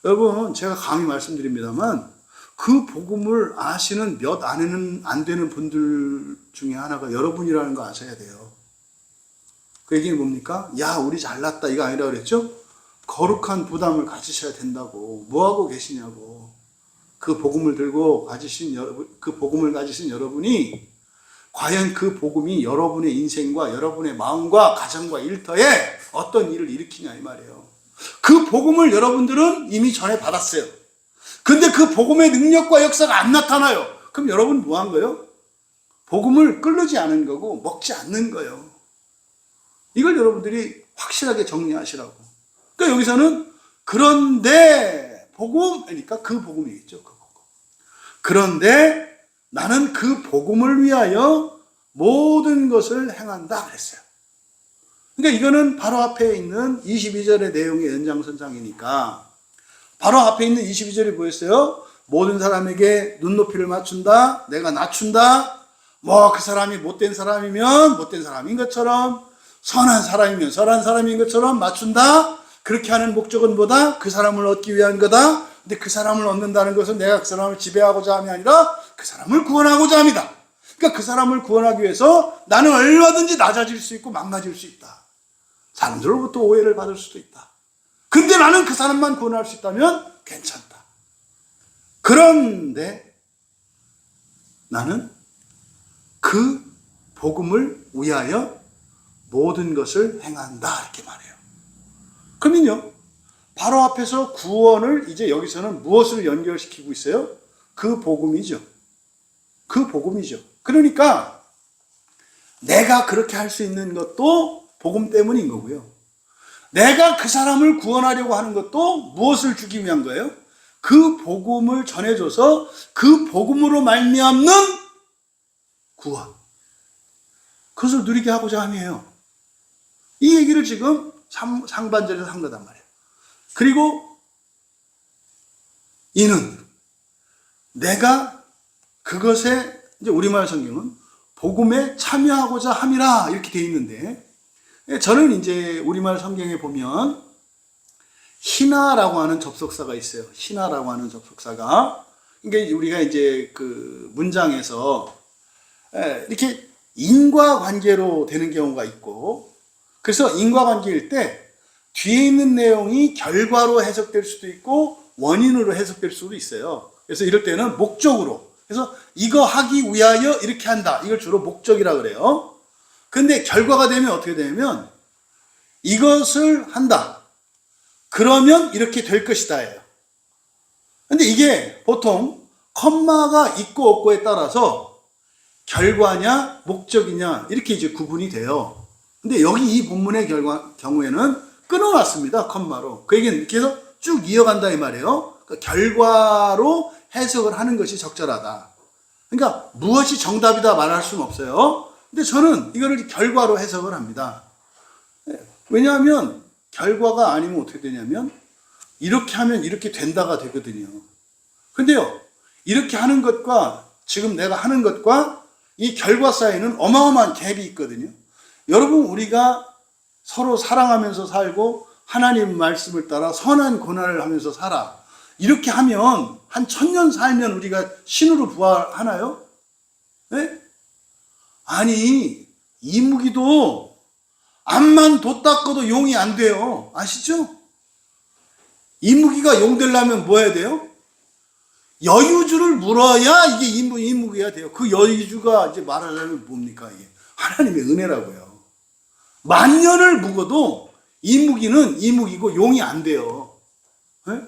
여러분, 제가 감히 말씀드립니다만 그 복음을 아시는 몇 안에는 안 되는 분들 중에 하나가 여러분이라는 거 아셔야 돼요. 그 얘기는 뭡니까? 야, 우리 잘났다 이거 아니라 그랬죠? 거룩한 부담을 가지셔야 된다고. 뭐하고 계시냐고. 그 복음을 들고 가지신 여러분, 그 복음을 가지신 여러분이 과연 그 복음이 여러분의 인생과 여러분의 마음과 가정과 일터에 어떤 일을 일으키냐 이 말이에요. 그 복음을 여러분들은 이미 전에 받았어요. 근데 그 복음의 능력과 역사가 안 나타나요. 그럼 여러분 뭐 한 거예요? 복음을 끌르지 않은 거고 먹지 않는 거예요. 이걸 여러분들이 확실하게 정리하시라고. 그러니까 여기서는 그런데 복음, 그러니까 그 복음이겠죠. 그 복음. 그런데 나는 그 복음을 위하여 모든 것을 행한다 그랬어요. 그러니까 이거는 바로 앞에 있는 22절의 내용의 연장선상이니까 바로 앞에 있는 22절이 뭐였어요? 모든 사람에게 눈높이를 맞춘다. 내가 낮춘다. 뭐 그 사람이 못된 사람이면 못된 사람인 것처럼 선한 사람이면 선한 사람인 것처럼 맞춘다. 그렇게 하는 목적은 뭐다? 그 사람을 얻기 위한 거다. 근데 그 사람을 얻는다는 것은 내가 그 사람을 지배하고자 함이 아니라 그 사람을 구원하고자 합니다. 그러니까 그 사람을 구원하기 위해서 나는 얼마든지 낮아질 수 있고 망가질 수 있다. 사람들로부터 오해를 받을 수도 있다. 근데 나는 그 사람만 구원할 수 있다면 괜찮다. 그런데 나는 그 복음을 위하여 모든 것을 행한다 이렇게 말해요. 그러면요, 바로 앞에서 구원을 이제 여기서는 무엇을 연결시키고 있어요? 그 복음이죠. 그 복음이죠. 그러니까 내가 그렇게 할 수 있는 것도 복음 때문인 거고요. 내가 그 사람을 구원하려고 하는 것도 무엇을 주기 위한 거예요? 그 복음을 전해줘서 그 복음으로 말미암는 구원. 그것을 누리게 하고자 함이에요. 이 얘기를 지금 상반절에서 한 거단 말이에요. 그리고 이는 내가 그것에 이제 우리말 성경은 복음에 참여하고자 함이라 이렇게 되어 있는데, 저는 이제 우리말 성경에 보면 희나라고 하는 접속사가 있어요. 희나라고 하는 접속사가. 그러니까 우리가 이제 그 문장에서 이렇게 인과관계로 되는 경우가 있고, 그래서 인과관계일 때 뒤에 있는 내용이 결과로 해석될 수도 있고 원인으로 해석될 수도 있어요. 그래서 이럴 때는 목적으로, 그래서 이거 하기 위하여 이렇게 한다, 이걸 주로 목적이라 그래요. 근데 결과가 되면 어떻게 되냐면 이것을 한다, 그러면 이렇게 될 것이다예요. 근데 이게 보통 컴마가 있고 없고에 따라서 결과냐 목적이냐 이렇게 이제 구분이 돼요. 근데 여기 이 본문의 경우에는 끊어놨습니다. 컴마로. 그 얘기는 계속 쭉 이어간다 이 말이에요. 그러니까 결과로 해석을 하는 것이 적절하다. 그러니까 무엇이 정답이다 말할 수는 없어요. 근데 저는 이거를 결과로 해석을 합니다. 왜냐하면 결과가 아니면 어떻게 되냐면 이렇게 하면 이렇게 된다가 되거든요. 근데요, 이렇게 하는 것과 지금 내가 하는 것과 이 결과 사이에는 어마어마한 갭이 있거든요. 여러분, 우리가 서로 사랑하면서 살고 하나님 말씀을 따라 선한 고난을 하면서 살아, 이렇게 하면 한 1000년 살면 우리가 신으로 부활하나요? 네? 아니, 이무기도 앞만 돋닦아도 용이 안 돼요. 아시죠? 이무기가 용 되려면 뭐 해야 돼요? 여유주를 물어야 이게 이무기가 돼요. 그 여유주가 이제 말하려면 뭡니까? 이게 하나님의 은혜라고요. 10,000년을 묵어도 이무기는 이무기고 용이 안 돼요. 네?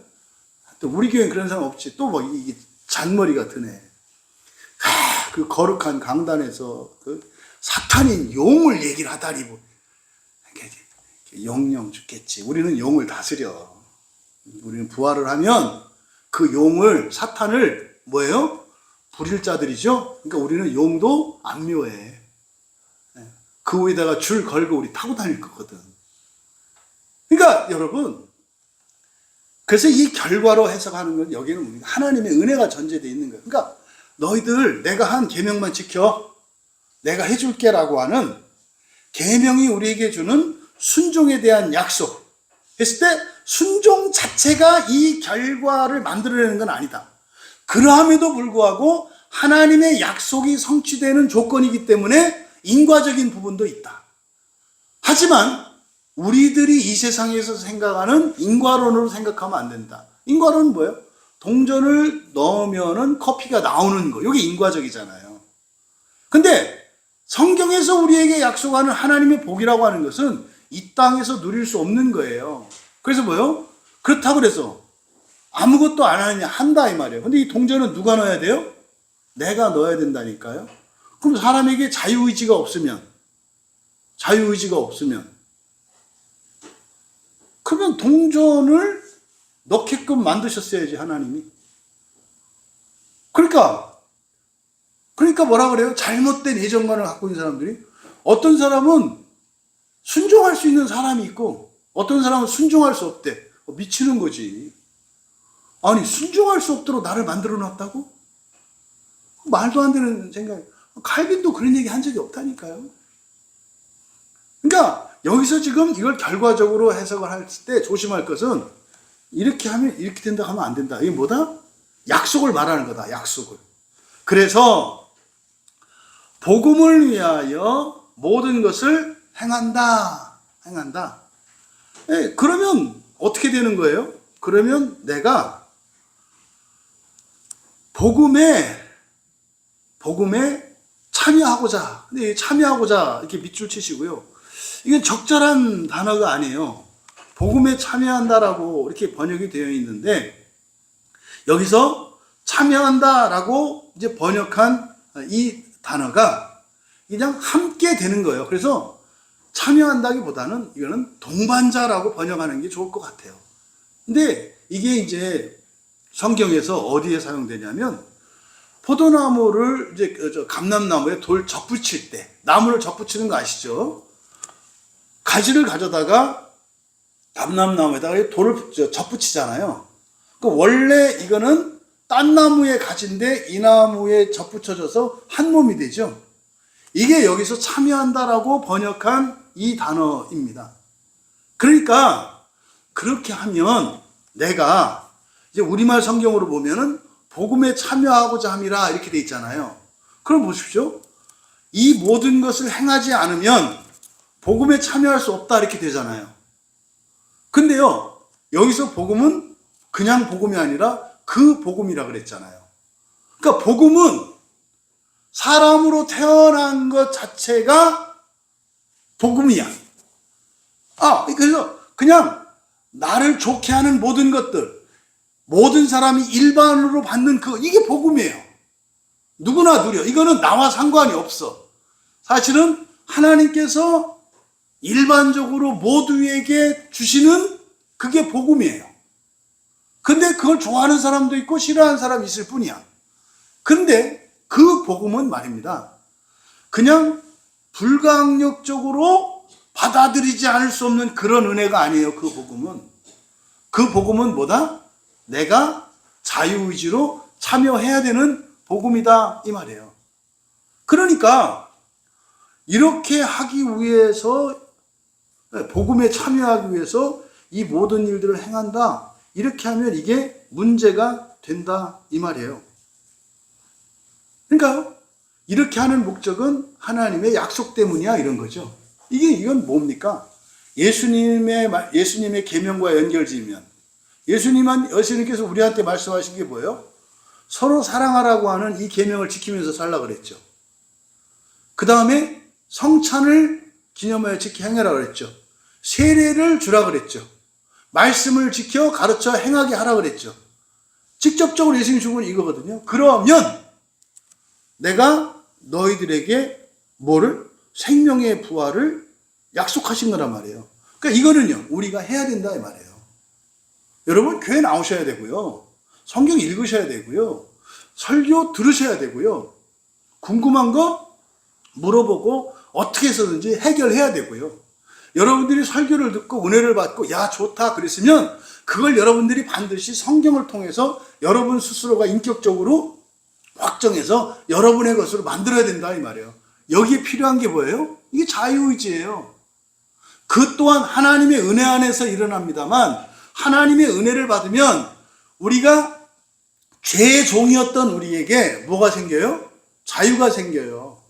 또 우리 교회는 그런 사람 없지. 또 뭐 이게 잔머리가 드네. 그 거룩한 강단에서 그 사탄인 용을 얘기를 하다니 뭐. 영영 죽겠지. 우리는 용을 다스려. 우리는 부활을 하면 그 용을, 사탄을 뭐예요? 부릴 자들이죠. 그러니까 우리는 용도 안 묘해. 그 위에다가 줄 걸고 우리 타고 다닐 거거든. 그러니까 여러분, 그래서 이 결과로 해석하는 건 여기는 하나님의 은혜가 전제되어 있는 거예요. 그러니까 너희들 내가 한 계명만 지켜, 내가 해줄게라고 하는 계명이 우리에게 주는 순종에 대한 약속 했을 때 순종 자체가 이 결과를 만들어내는 건 아니다. 그러함에도 불구하고 하나님의 약속이 성취되는 조건이기 때문에 인과적인 부분도 있다. 하지만 우리들이 이 세상에서 생각하는 인과론으로 생각하면 안 된다. 인과론은 뭐예요? 동전을 넣으면은 커피가 나오는 거. 이게 인과적이잖아요. 근데 성경에서 우리에게 약속하는 하나님의 복이라고 하는 것은 이 땅에서 누릴 수 없는 거예요. 그래서 뭐요? 그렇다고 그래서 아무것도 안 하느냐, 한다 이 말이에요. 근데 이 동전은 누가 넣어야 돼요? 내가 넣어야 된다니까요. 그럼 사람에게 자유의지가 없으면 그러면 동전을 넣게끔 만드셨어야지, 하나님이. 그러니까 뭐라 그래요? 잘못된 애정관을 갖고 있는 사람들이, 어떤 사람은 순종할 수 있는 사람이 있고 어떤 사람은 순종할 수 없대. 미치는 거지. 아니, 순종할 수 없도록 나를 만들어 놨다고? 말도 안 되는 생각. 칼빈도 그런 얘기 한 적이 없다니까요. 그러니까 여기서 지금 이걸 결과적으로 해석을 할 때 조심할 것은 이렇게 하면 이렇게 된다 하면 안 된다. 이게 뭐다? 약속을 말하는 거다. 약속을. 그래서 복음을 위하여 모든 것을 행한다. 네, 그러면 어떻게 되는 거예요? 그러면 내가 복음에 참여하고자. 근데 참여하고자 이렇게 밑줄 치시고요. 이건 적절한 단어가 아니에요. 복음에 참여한다라고 이렇게 번역이 되어 있는데, 여기서 참여한다라고 이제 번역한 이 단어가 그냥 함께 되는 거예요. 그래서 참여한다기보다는 이거는 동반자라고 번역하는 게 좋을 것 같아요. 근데 이게 이제 성경에서 어디에 사용되냐면, 포도나무를 이제 감람나무에 돌 접붙일 때, 나무를 접붙이는 거 아시죠? 가지를 가져다가 감람나무에다가 돌을 접붙이잖아요. 그 원래 이거는 딴 나무에 가지인데 이 나무에 접붙여져서 한 몸이 되죠. 이게 여기서 참여한다라고 번역한 이 단어입니다. 그러니까 그렇게 하면 내가 이제 우리말 성경으로 보면은 복음에 참여하고자 함이라 이렇게 돼 있잖아요. 그럼 보십시오. 이 모든 것을 행하지 않으면 복음에 참여할 수 없다 이렇게 되잖아요. 근데요, 여기서 복음은 그냥 복음이 아니라 그 복음이라 그랬잖아요. 그러니까 복음은 사람으로 태어난 것 자체가 복음이야. 그래서 그냥 나를 좋게 하는 모든 것들, 모든 사람이 일반으로 받는 이게 복음이에요. 누구나 누려. 이거는 나와 상관이 없어. 사실은 하나님께서 일반적으로 모두에게 주시는 그게 복음이에요. 근데 그걸 좋아하는 사람도 있고 싫어하는 사람이 있을 뿐이야. 근데 그 복음은 말입니다. 그냥 불가항력적으로 받아들이지 않을 수 없는 그런 은혜가 아니에요. 그 복음은. 그 복음은 뭐다? 내가 자유의지로 참여해야 되는 복음이다 이 말이에요. 그러니까 이렇게 하기 위해서, 복음에 참여하기 위해서 이 모든 일들을 행한다. 이렇게 하면 이게 문제가 된다 이 말이에요. 그러니까 이렇게 하는 목적은 하나님의 약속 때문이야 이런 거죠. 이건 뭡니까? 예수님의 계명과 연결지으면 예수님께서 우리한테 말씀하신 게 뭐예요? 서로 사랑하라고 하는 이 계명을 지키면서 살라 그랬죠. 그 다음에 성찬을 기념하여 지켜 행하라 그랬죠. 세례를 주라 그랬죠. 말씀을 지켜 가르쳐 행하게 하라 그랬죠. 직접적으로 예수님 준 건 이거거든요. 그러면 내가 너희들에게 뭐를? 생명의 부활을 약속하신 거란 말이에요. 그러니까 이거는요, 우리가 해야 된다 이 말이에요. 여러분, 교회 나오셔야 되고요. 성경 읽으셔야 되고요. 설교 들으셔야 되고요. 궁금한 거 물어보고 어떻게 해서든지 해결해야 되고요. 여러분들이 설교를 듣고 은혜를 받고 야 좋다 그랬으면 그걸 여러분들이 반드시 성경을 통해서 여러분 스스로가 인격적으로 확정해서 여러분의 것으로 만들어야 된다 이 말이에요. 여기에 필요한 게 뭐예요? 이게 자유의지예요. 그 또한 하나님의 은혜 안에서 일어납니다만 하나님의 은혜를 받으면 우리가 죄의 종이었던 우리에게 뭐가 생겨요? 자유가 생겨요.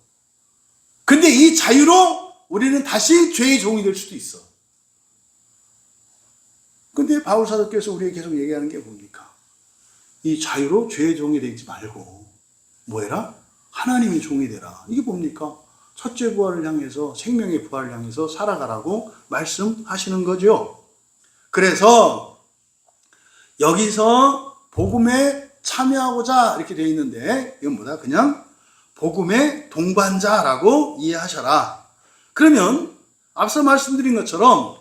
근데 이 자유로 우리는 다시 죄의 종이 될 수도 있어. 근데 바울 사도께서 우리에게 계속 얘기하는 게 뭡니까? 이 자유로 죄의 종이 되지 말고 뭐해라? 하나님의 종이 되라. 이게 뭡니까? 첫째 부활을 향해서, 생명의 부활을 향해서 살아가라고 말씀하시는 거죠. 그래서 여기서 복음에 참여하고자 이렇게 되어 있는데 이건 뭐다? 그냥 복음의 동반자라고 이해하셔라. 그러면 앞서 말씀드린 것처럼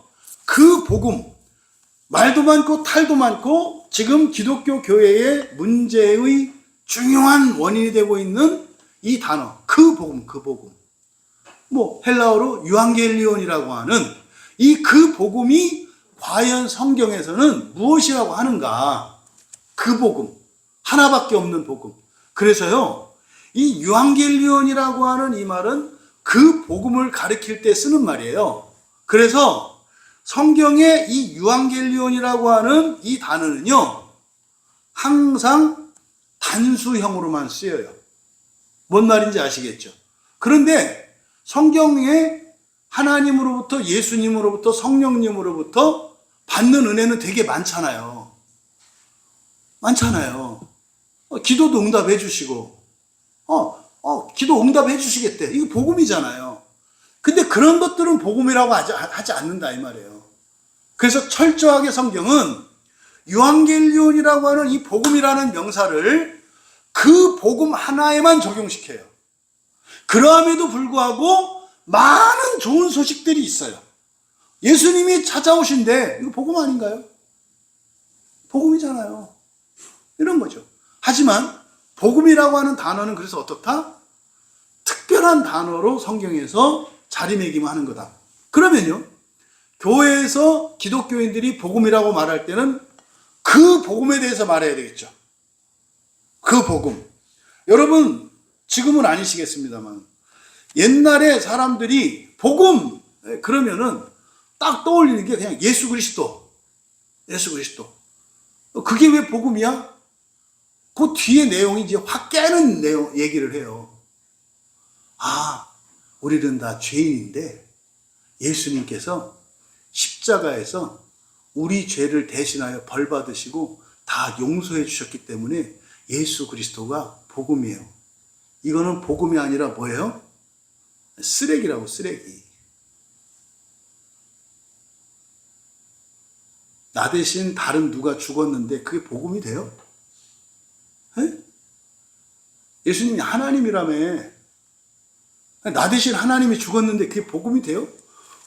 그 복음, 말도 많고 탈도 많고 지금 기독교 교회의 문제의 중요한 원인이 되고 있는 이 단어, 그 복음. 헬라어로 유앙겔리온이라고 하는 이 그 복음이 과연 성경에서는 무엇이라고 하는가? 그 복음. 하나밖에 없는 복음. 그래서요, 이 유앙겔리온이라고 하는 이 말은 그 복음을 가리킬 때 쓰는 말이에요. 그래서 성경에 이 유앙겔리온이라고 하는 이 단어는요, 항상 단수형으로만 쓰여요. 뭔 말인지 아시겠죠? 그런데 성경에 하나님으로부터, 예수님으로부터, 성령님으로부터 받는 은혜는 되게 많잖아요. 기도도 응답해 주시고, 기도 응답해 주시겠대. 이거 복음이잖아요. 근데 그런 것들은 복음이라고 하지 않는다 이 말이에요. 그래서 철저하게 성경은 유앙겔리온이라고 하는 이 복음이라는 명사를 그 복음 하나에만 적용시켜요. 그럼에도 불구하고 많은 좋은 소식들이 있어요. 예수님이 찾아오신데 이거 복음 아닌가요? 복음이잖아요. 이런 거죠. 하지만 복음이라고 하는 단어는 그래서 어떻다? 특별한 단어로 성경에서 자리매김하는 거다. 그러면요, 교회에서 기독교인들이 복음이라고 말할 때는 그 복음에 대해서 말해야 되겠죠. 그 복음. 여러분, 지금은 아니시겠습니다만, 옛날에 사람들이 복음, 그러면은 딱 떠올리는 게 그냥 예수 그리스도. 예수 그리스도. 그게 왜 복음이야? 그 뒤에 내용이 이제 확 깨는 내용, 얘기를 해요. 아, 우리는 다 죄인인데, 예수님께서 십자가에서 우리 죄를 대신하여 벌 받으시고 다 용서해 주셨기 때문에 예수 그리스도가 복음이에요. 이거는 복음이 아니라 뭐예요? 쓰레기라고, 쓰레기. 나 대신 다른 누가 죽었는데 그게 복음이 돼요? 에? 예수님이 하나님이라며. 나 대신 하나님이 죽었는데 그게 복음이 돼요?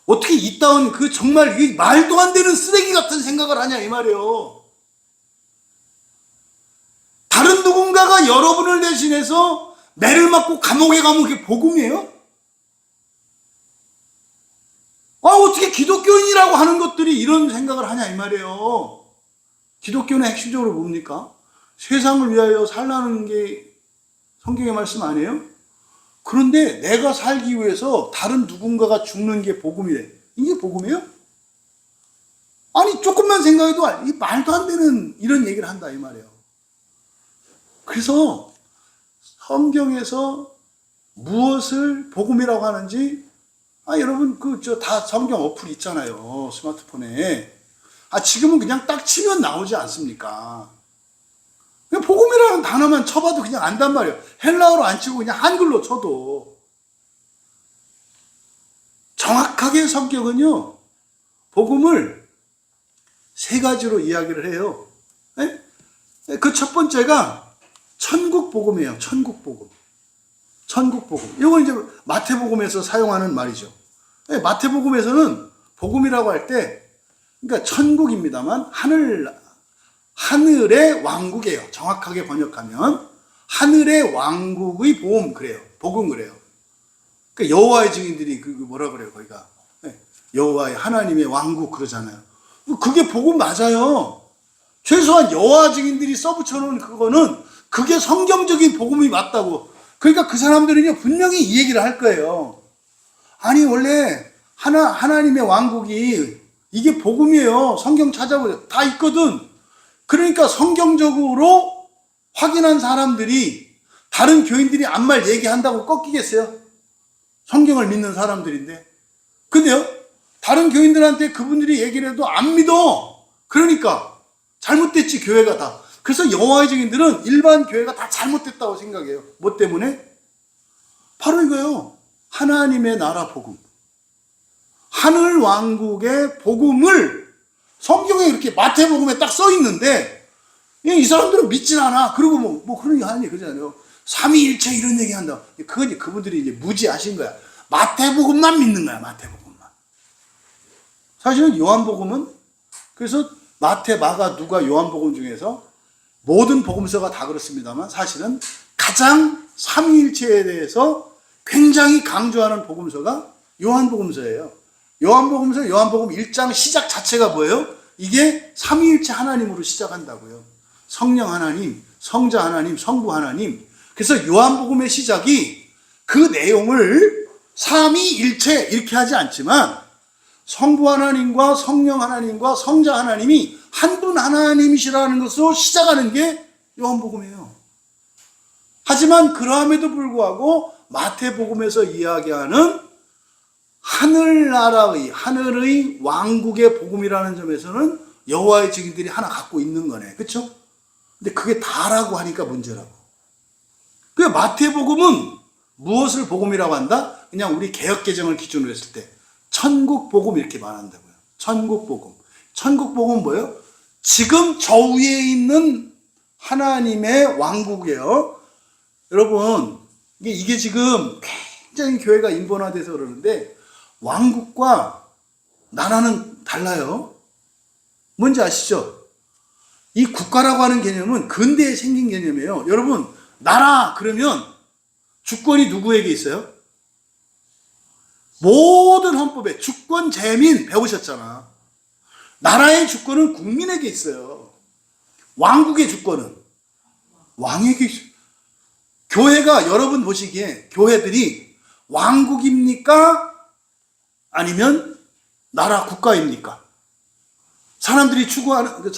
어떻게 이따운 그 정말 이 말도 안 되는 쓰레기 같은 생각을 하냐 이 말이에요. 다른 누군가가 여러분을 대신해서 매를 맞고 감옥에 가면 그게 복음이에요? 어떻게 기독교인이라고 하는 것들이 이런 생각을 하냐 이 말이에요. 기독교는 핵심적으로 뭡니까? 세상을 위하여 살라는 게 성경의 말씀 아니에요? 그런데 내가 살기 위해서 다른 누군가가 죽는 게 복음이래. 이게 복음이에요? 아니, 조금만 생각해도 이 말도 안 되는 이런 얘기를 한다 이 말이에요. 그래서 성경에서 무엇을 복음이라고 하는지, 여러분 다 성경 어플 있잖아요, 스마트폰에. 지금은 그냥 딱 치면 나오지 않습니까? 그냥 복음이라는 단어만 쳐봐도 그냥 안단 말이에요. 헬라어로 안 치고 그냥 한글로 쳐도. 정확하게 성경은요, 복음을 세 가지로 이야기를 해요. 그 첫 번째가 천국 복음이에요. 천국 복음. 천국 복음. 이건 이제 마태복음에서 사용하는 말이죠. 마태복음에서는 복음이라고 할 때, 그러니까 천국입니다만 하늘의 왕국이에요. 정확하게 번역하면 하늘의 왕국의 복음 그래요. 복음 그래요. 그러니까 여호와의 증인들이 뭐라 그래요? 거기가 여호와의 하나님의 왕국 그러잖아요. 그게 복음 맞아요. 최소한 여호와 증인들이 써붙여놓은 그거는 그게 성경적인 복음이 맞다고. 그러니까 그 사람들은요 분명히 이 얘기를 할 거예요. 아니 원래 하나님의 왕국이 이게 복음이에요. 성경 찾아보세요. 다 있거든. 그러니까 성경적으로 확인한 사람들이 다른 교인들이 아무 말 얘기한다고 꺾이겠어요? 성경을 믿는 사람들인데. 근데요, 다른 교인들한테 그분들이 얘기를 해도 안 믿어. 그러니까 잘못됐지, 교회가 다. 그래서 여호와의 증인들은 일반 교회가 다 잘못됐다고 생각해요. 뭐 때문에? 바로 이거예요. 하나님의 나라 복음. 하늘 왕국의 복음을 성경에 이렇게 마태복음에 딱 써 있는데 이 사람들은 믿진 않아. 그리고 뭐 그런 얘기 하니 그러잖아요. 삼위일체 이런 얘기 한다. 그건 이제 그분들이 이제 무지하신 거야. 마태복음만 믿는 거야. 마태복음만. 사실은 요한복음은 그래서 마태, 마가, 누가, 요한복음 중에서 모든 복음서가 다 그렇습니다만 사실은 가장 삼위일체에 대해서 굉장히 강조하는 복음서가 요한복음서예요. 요한복음서 요한복음 1장 시작 자체가 뭐예요? 이게 삼위일체 하나님으로 시작한다고요. 성령 하나님, 성자 하나님, 성부 하나님. 그래서 요한복음의 시작이 그 내용을 삼위일체 이렇게 하지 않지만 성부 하나님과 성령 하나님과 성자 하나님이 한 분 하나님이시라는 것으로 시작하는 게 요한복음이에요. 하지만 그러함에도 불구하고 마태복음에서 이야기하는 하늘의 왕국의 복음이라는 점에서는 여호와의 증인들이 하나 갖고 있는 거네. 그렇죠? 근데 그게 다라고 하니까 문제라고. 그 마태복음은 무엇을 복음이라고 한다? 그냥 우리 개역개정을 기준으로 했을 때 천국 복음 이렇게 말한다고요. 천국 복음. 천국 복음은 뭐예요? 지금 저 위에 있는 하나님의 왕국이에요. 여러분, 이게 지금 굉장히 교회가 인본화돼서 그러는데 왕국과 나라는 달라요. 뭔지 아시죠? 이 국가라고 하는 개념은 근대에 생긴 개념이에요. 여러분, 나라 그러면 주권이 누구에게 있어요? 모든 헌법에 주권 재민 배우셨잖아. 나라의 주권은 국민에게 있어요. 왕국의 주권은. 왕에게 있어요. 교회가 여러분 보시기에 교회들이 왕국입니까? 아니면 나라 국가입니까? 사람들이 추구하는,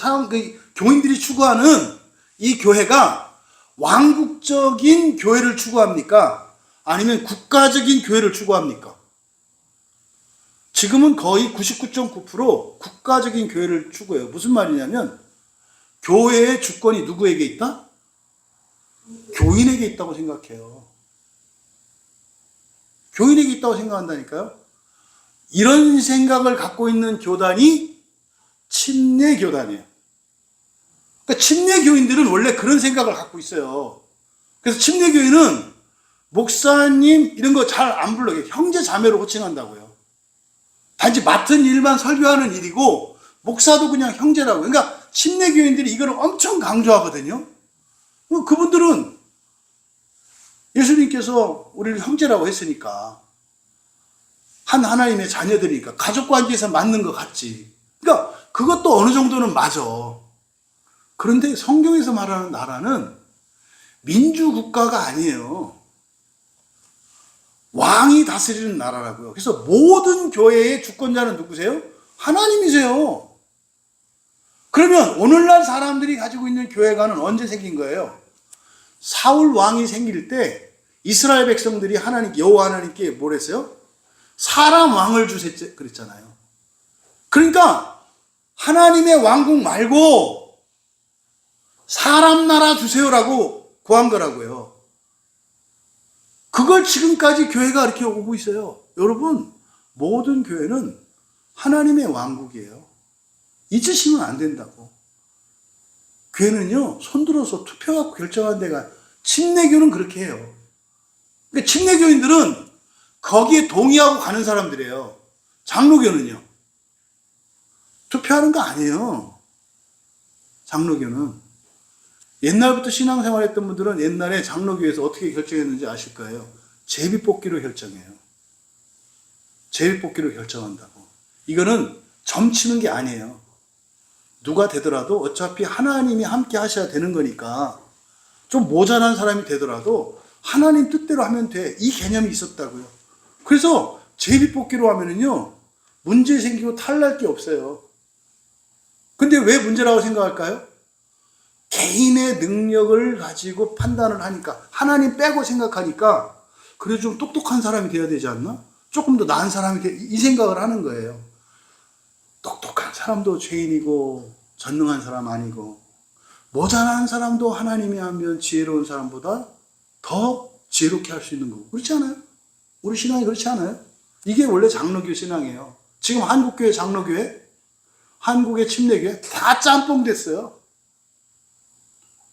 교인들이 추구하는 이 교회가 왕국적인 교회를 추구합니까? 아니면 국가적인 교회를 추구합니까? 지금은 거의 99.9% 국가적인 교회를 추구해요. 무슨 말이냐면 교회의 주권이 누구에게 있다? 교인에게 있다고 생각해요. 교인에게 있다고 생각한다니까요. 이런 생각을 갖고 있는 교단이 침례교단이에요. 그러니까 침례교인들은 원래 그런 생각을 갖고 있어요. 그래서 침례교인은 목사님 이런 거 잘 안 불러요. 형제 자매로 호칭한다고요. 단지 맡은 일만 설교하는 일이고 목사도 그냥 형제라고. 그러니까 침례교인들이 이걸 엄청 강조하거든요. 그분들은 예수님께서 우리를 형제라고 했으니까 하나님의 자녀들이니까 가족 관계에서 맞는 것 같지. 그러니까 그것도 어느 정도는 맞아. 그런데 성경에서 말하는 나라는 민주국가가 아니에요. 왕이 다스리는 나라라고요. 그래서 모든 교회의 주권자는 누구세요? 하나님이세요. 그러면 오늘날 사람들이 가지고 있는 교회관은 언제 생긴 거예요? 사울 왕이 생길 때 이스라엘 백성들이 여호와 하나님께 뭘 했어요? 사람 왕을 주세요 그랬잖아요. 그러니까 하나님의 왕국 말고 사람 나라 주세요라고 구한 거라고요. 그걸 지금까지 교회가 이렇게 오고 있어요. 여러분, 모든 교회는 하나님의 왕국이에요. 잊으시면 안 된다고. 교회는요, 손들어서 투표하고 결정한 데가, 침례교는 그렇게 해요. 그러니까 침례교인들은 거기에 동의하고 가는 사람들이에요. 장로교는요, 투표하는 거 아니에요. 장로교는. 옛날부터 신앙생활 했던 분들은 옛날에 장로교에서 어떻게 결정했는지 아실 거예요. 제비뽑기로 결정해요. 제비뽑기로 결정한다고. 이거는 점치는 게 아니에요. 누가 되더라도 어차피 하나님이 함께 하셔야 되는 거니까 좀 모자란 사람이 되더라도 하나님 뜻대로 하면 돼. 이 개념이 있었다고요. 그래서 제비뽑기로 하면은요, 문제 생기고 탈날 게 없어요. 근데 왜 문제라고 생각할까요? 개인의 능력을 가지고 판단을 하니까, 하나님 빼고 생각하니까, 그래 좀 똑똑한 사람이 돼야 되지 않나? 조금 더 나은 사람이 이 생각을 하는 거예요. 똑똑한 사람도 죄인이고 전능한 사람 아니고 모자란 사람도 하나님이 하면 지혜로운 사람보다 더 지혜롭게 할 수 있는 거고. 그렇지 않아요? 우리 신앙이 그렇지 않아요? 이게 원래 장로교 신앙이에요. 지금 한국교회 장로교회, 한국의 침례교회 다 짬뽕 됐어요.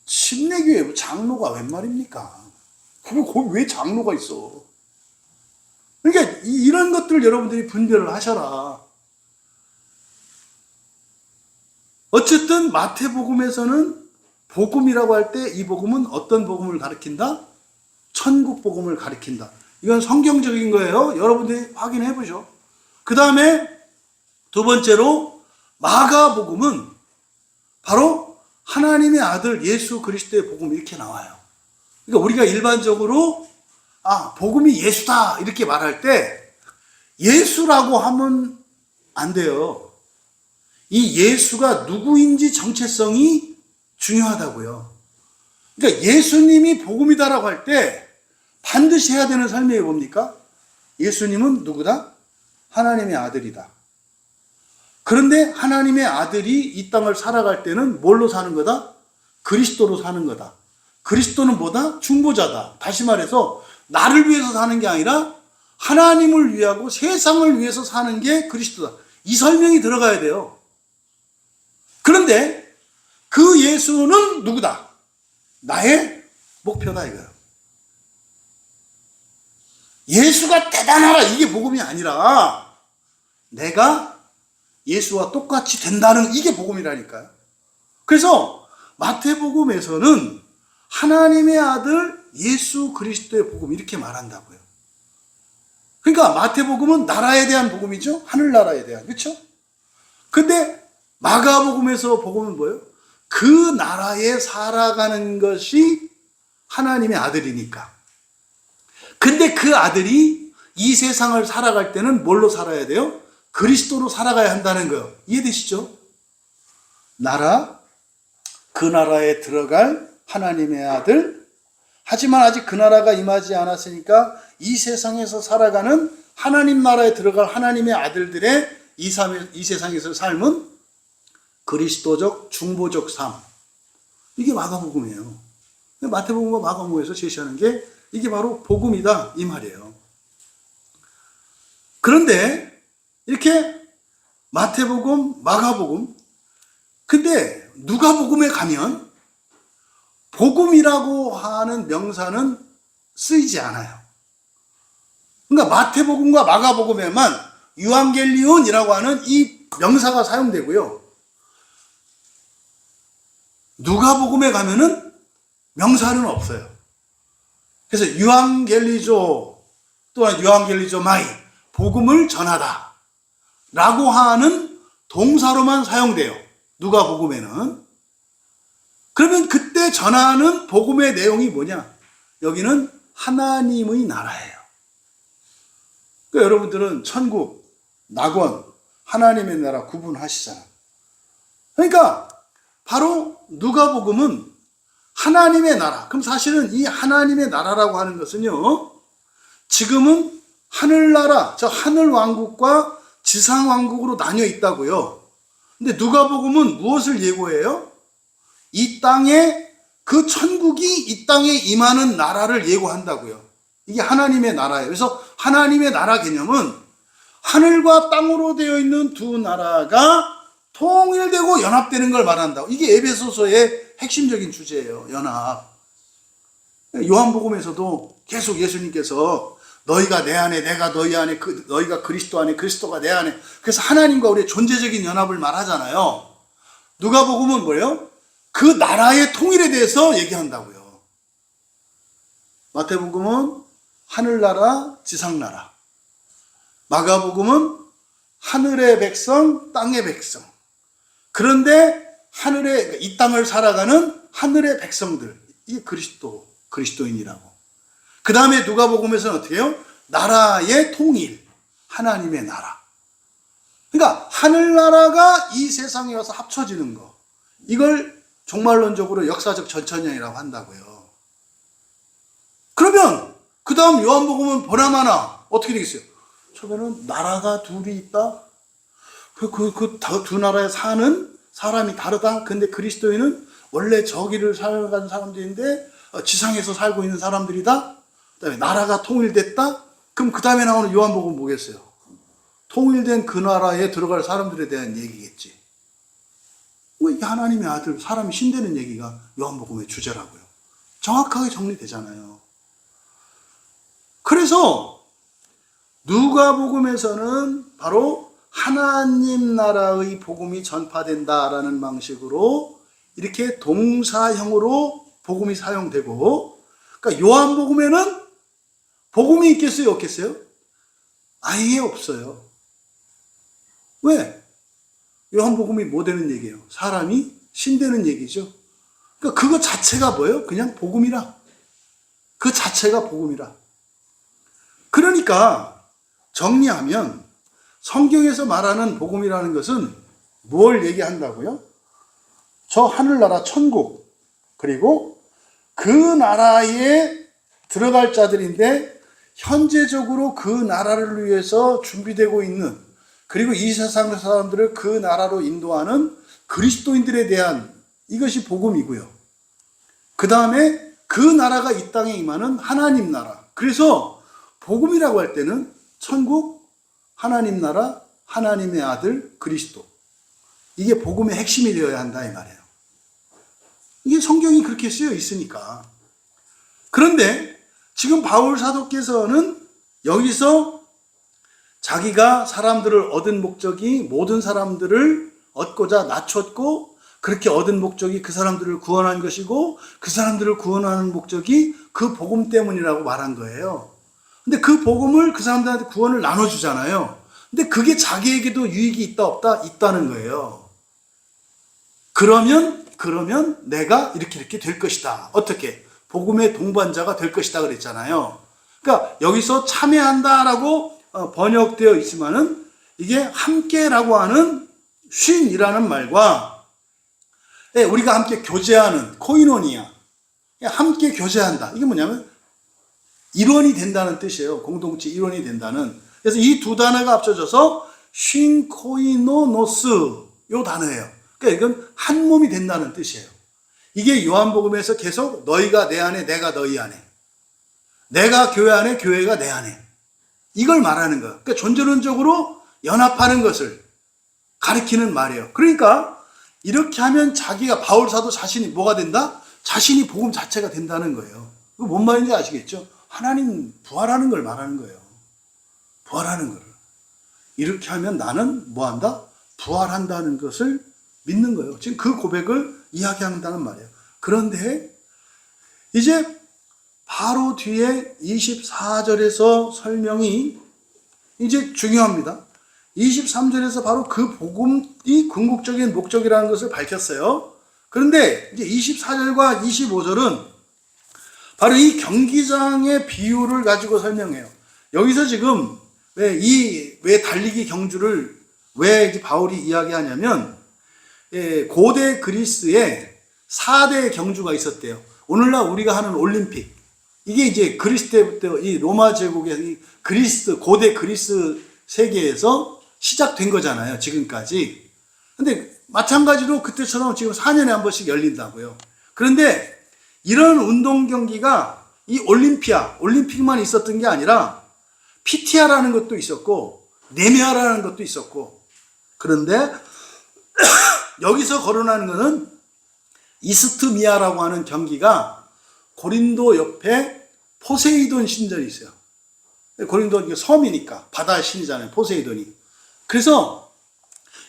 침례교회 장로가 웬 말입니까? 거기 왜 장로가 있어? 그러니까 이런 것들 여러분들이 분별을 하셔라. 어쨌든 마태복음에서는 복음이라고 할 때 이 복음은 어떤 복음을 가리킨다? 천국 복음을 가리킨다. 이건 성경적인 거예요. 여러분들이 확인해 보죠. 그 다음에 두 번째로 마가복음은 바로 하나님의 아들 예수 그리스도의 복음 이렇게 나와요. 그러니까 우리가 일반적으로 복음이 예수다 이렇게 말할 때 예수라고 하면 안 돼요. 이 예수가 누구인지 정체성이 중요하다고요. 그러니까 예수님이 복음이다라고 할 때 반드시 해야 되는 설명이 뭡니까? 예수님은 누구다? 하나님의 아들이다. 그런데 하나님의 아들이 이 땅을 살아갈 때는 뭘로 사는 거다? 그리스도로 사는 거다. 그리스도는 뭐다? 중보자다. 다시 말해서 나를 위해서 사는 게 아니라 하나님을 위하고 세상을 위해서 사는 게 그리스도다. 이 설명이 들어가야 돼요. 그런데 그 예수는 누구다? 나의 목표다 이거예요. 예수가 대단하라 이게 복음이 아니라 내가 예수와 똑같이 된다는 이게 복음이라니까요. 그래서 마태복음에서는 하나님의 아들 예수 그리스도의 복음 이렇게 말한다고요. 그러니까 마태복음은 나라에 대한 복음이죠. 하늘나라에 대한. 그렇죠? 근데 마가복음에서 복음은 뭐예요? 그 나라에 살아가는 것이 하나님의 아들이니까. 근데 그 아들이 이 세상을 살아갈 때는 뭘로 살아야 돼요? 그리스도로 살아가야 한다는 거예요. 이해되시죠? 그 나라에 들어갈 하나님의 아들. 하지만 아직 그 나라가 임하지 않았으니까 이 세상에서 살아가는 하나님 나라에 들어갈 하나님의 아들들의 이 세상에서 삶은 그리스도적 중보적 삶. 이게 마가복음이에요. 마태복음과 마가복음에서 제시하는 게 이게 바로 복음이다 이 말이에요. 그런데 이렇게 마태복음, 마가복음, 근데 누가복음에 가면 복음이라고 하는 명사는 쓰이지 않아요. 그러니까 마태복음과 마가복음에만 유앙겔리온이라고 하는 이 명사가 사용되고요. 누가복음에 가면은 명사는 없어요. 그래서 유앙겔리조 또는 유앙겔리조 마이, 복음을 전하다 라고 하는 동사로만 사용돼요. 누가복음에는. 그러면 그때 전하는 복음의 내용이 뭐냐? 여기는 하나님의 나라예요. 그러니까 여러분들은 천국, 낙원, 하나님의 나라 구분하시잖아요. 그러니까 바로 누가복음은 하나님의 나라. 그럼 사실은 이 하나님의 나라라고 하는 것은요, 지금은 하늘나라, 저 하늘왕국과 지상왕국으로 나뉘어 있다고요. 근데 누가복음은 무엇을 예고해요? 이 땅에, 그 천국이 이 땅에 임하는 나라를 예고한다고요. 이게 하나님의 나라예요. 그래서 하나님의 나라 개념은 하늘과 땅으로 되어 있는 두 나라가 통일되고 연합되는 걸 말한다고. 이게 에베소서의 핵심적인 주제예요. 연합. 요한복음에서도 계속 예수님께서 너희가 내 안에, 내가 너희 안에, 너희가 그리스도 안에, 그리스도가 내 안에. 그래서 하나님과 우리의 존재적인 연합을 말하잖아요. 누가복음은 뭐예요? 그 나라의 통일에 대해서 얘기한다고요. 마태복음은 하늘나라, 지상나라. 마가복음은 하늘의 백성, 땅의 백성. 그런데 하늘의, 이 땅을 살아가는 하늘의 백성들. 이게 그리스도인이라고. 그 다음에 누가복음에서는 어떻게 해요? 나라의 통일. 하나님의 나라. 그러니까 하늘나라가 이 세상에 와서 합쳐지는 거. 이걸 종말론적으로 역사적 전천년이라고 한다고요. 그러면 그 다음 요한복음은 보나마나 어떻게 되겠어요? 처음에는 나라가 둘이 있다. 그 두 나라에 사는 사람이 다르다. 근데 그리스도인은 원래 저기를 살아가는 사람들인데 지상에서 살고 있는 사람들이다. 그다음에 나라가 통일됐다. 그럼 그 다음에 나오는 요한복음 뭐겠어요? 통일된 그 나라에 들어갈 사람들에 대한 얘기겠지. 이 하나님의 아들, 사람이 신되는 얘기가 요한복음의 주제라고요. 정확하게 정리되잖아요. 그래서 누가복음에서는 바로 하나님 나라의 복음이 전파된다라는 방식으로 이렇게 동사형으로 복음이 사용되고, 그러니까 요한복음에는 복음이 있겠어요, 없겠어요? 아예 없어요. 왜? 요한복음이 뭐 되는 얘기예요? 사람이 신되는 얘기죠. 그러니까 그거 자체가 뭐예요? 그냥 복음이라. 그 자체가 복음이라. 그러니까 정리하면 성경에서 말하는 복음이라는 것은 뭘 얘기한다고요? 저 하늘나라 천국, 그리고 그 나라에 들어갈 자들인데 현재적으로 그 나라를 위해서 준비되고 있는, 그리고 이 세상 사람들을 그 나라로 인도하는 그리스도인들에 대한, 이것이 복음이고요. 그 다음에 그 나라가 이 땅에 임하는 하나님 나라. 그래서 복음이라고 할 때는 천국, 하나님 나라, 하나님의 아들, 그리스도. 이게 복음의 핵심이 되어야 한다 이 말이에요. 이게 성경이 그렇게 쓰여 있으니까. 그런데 지금 바울 사도께서는 여기서 자기가 사람들을 얻은 목적이 모든 사람들을 얻고자 낮췄고, 그렇게 얻은 목적이 그 사람들을 구원한 것이고, 그 사람들을 구원하는 목적이 그 복음 때문이라고 말한 거예요. 근데 그 복음을 그 사람들한테 구원을 나눠주잖아요. 근데 그게 자기에게도 유익이 있다 없다? 있다는 거예요. 그러면 그러면 내가 이렇게 될 것이다. 어떻게? 복음의 동반자가 될 것이다 그랬잖아요. 그러니까 여기서 참여한다라고 번역되어 있지만은 이게 함께라고 하는 쉰이라는 말과 우리가 함께 교제하는 코이노니아, 함께 교제한다. 이게 뭐냐면 일원이 된다는 뜻이에요. 공동체 일원이 된다는. 그래서 이 두 단어가 합쳐져서 쉰코이노노스 요 단어예요. 그러니까 이건 한 몸이 된다는 뜻이에요. 이게 요한복음에서 계속 너희가 내 안에 내가 너희 안에, 내가 교회 안에 교회가 내 안에, 이걸 말하는 거예요. 그러니까 존재론적으로 연합하는 것을 가리키는 말이에요. 그러니까 이렇게 하면 자기가 바울 사도 자신이 뭐가 된다? 자신이 복음 자체가 된다는 거예요. 그거 뭔 말인지 아시겠죠? 하나님 부활하는 걸 말하는 거예요. 부활하는 거를. 이렇게 하면 나는 뭐 한다? 부활한다는 것을 믿는 거예요. 지금 그 고백을 이야기한다는 말이에요. 그런데 이제 바로 뒤에 24절에서 설명이 이제 중요합니다. 23절에서 바로 그 복음이 궁극적인 목적이라는 것을 밝혔어요. 그런데 이제 24절과 25절은 바로 이 경기장의 비유를 가지고 설명해요. 여기서 지금 왜 달리기 경주를 왜 바울이 이야기하냐면, 고대 그리스에 4대 경주가 있었대요. 오늘날 우리가 하는 올림픽. 이게 이제 그리스 때부터 이 로마 제국의 그리스, 고대 그리스 세계에서 시작된 거잖아요. 지금까지. 근데 마찬가지로 그때처럼 지금 4년에 한 번씩 열린다고요. 그런데 이런 운동 경기가 이 올림픽만 있었던 게 아니라 피티아라는 것도 있었고 네메아라는 것도 있었고, 그런데 여기서 거론하는 것은 이스트미아라고 하는 경기가 고린도 옆에 포세이돈 신전이 있어요. 고린도 섬이니까 바다 신이잖아요. 포세이돈이. 그래서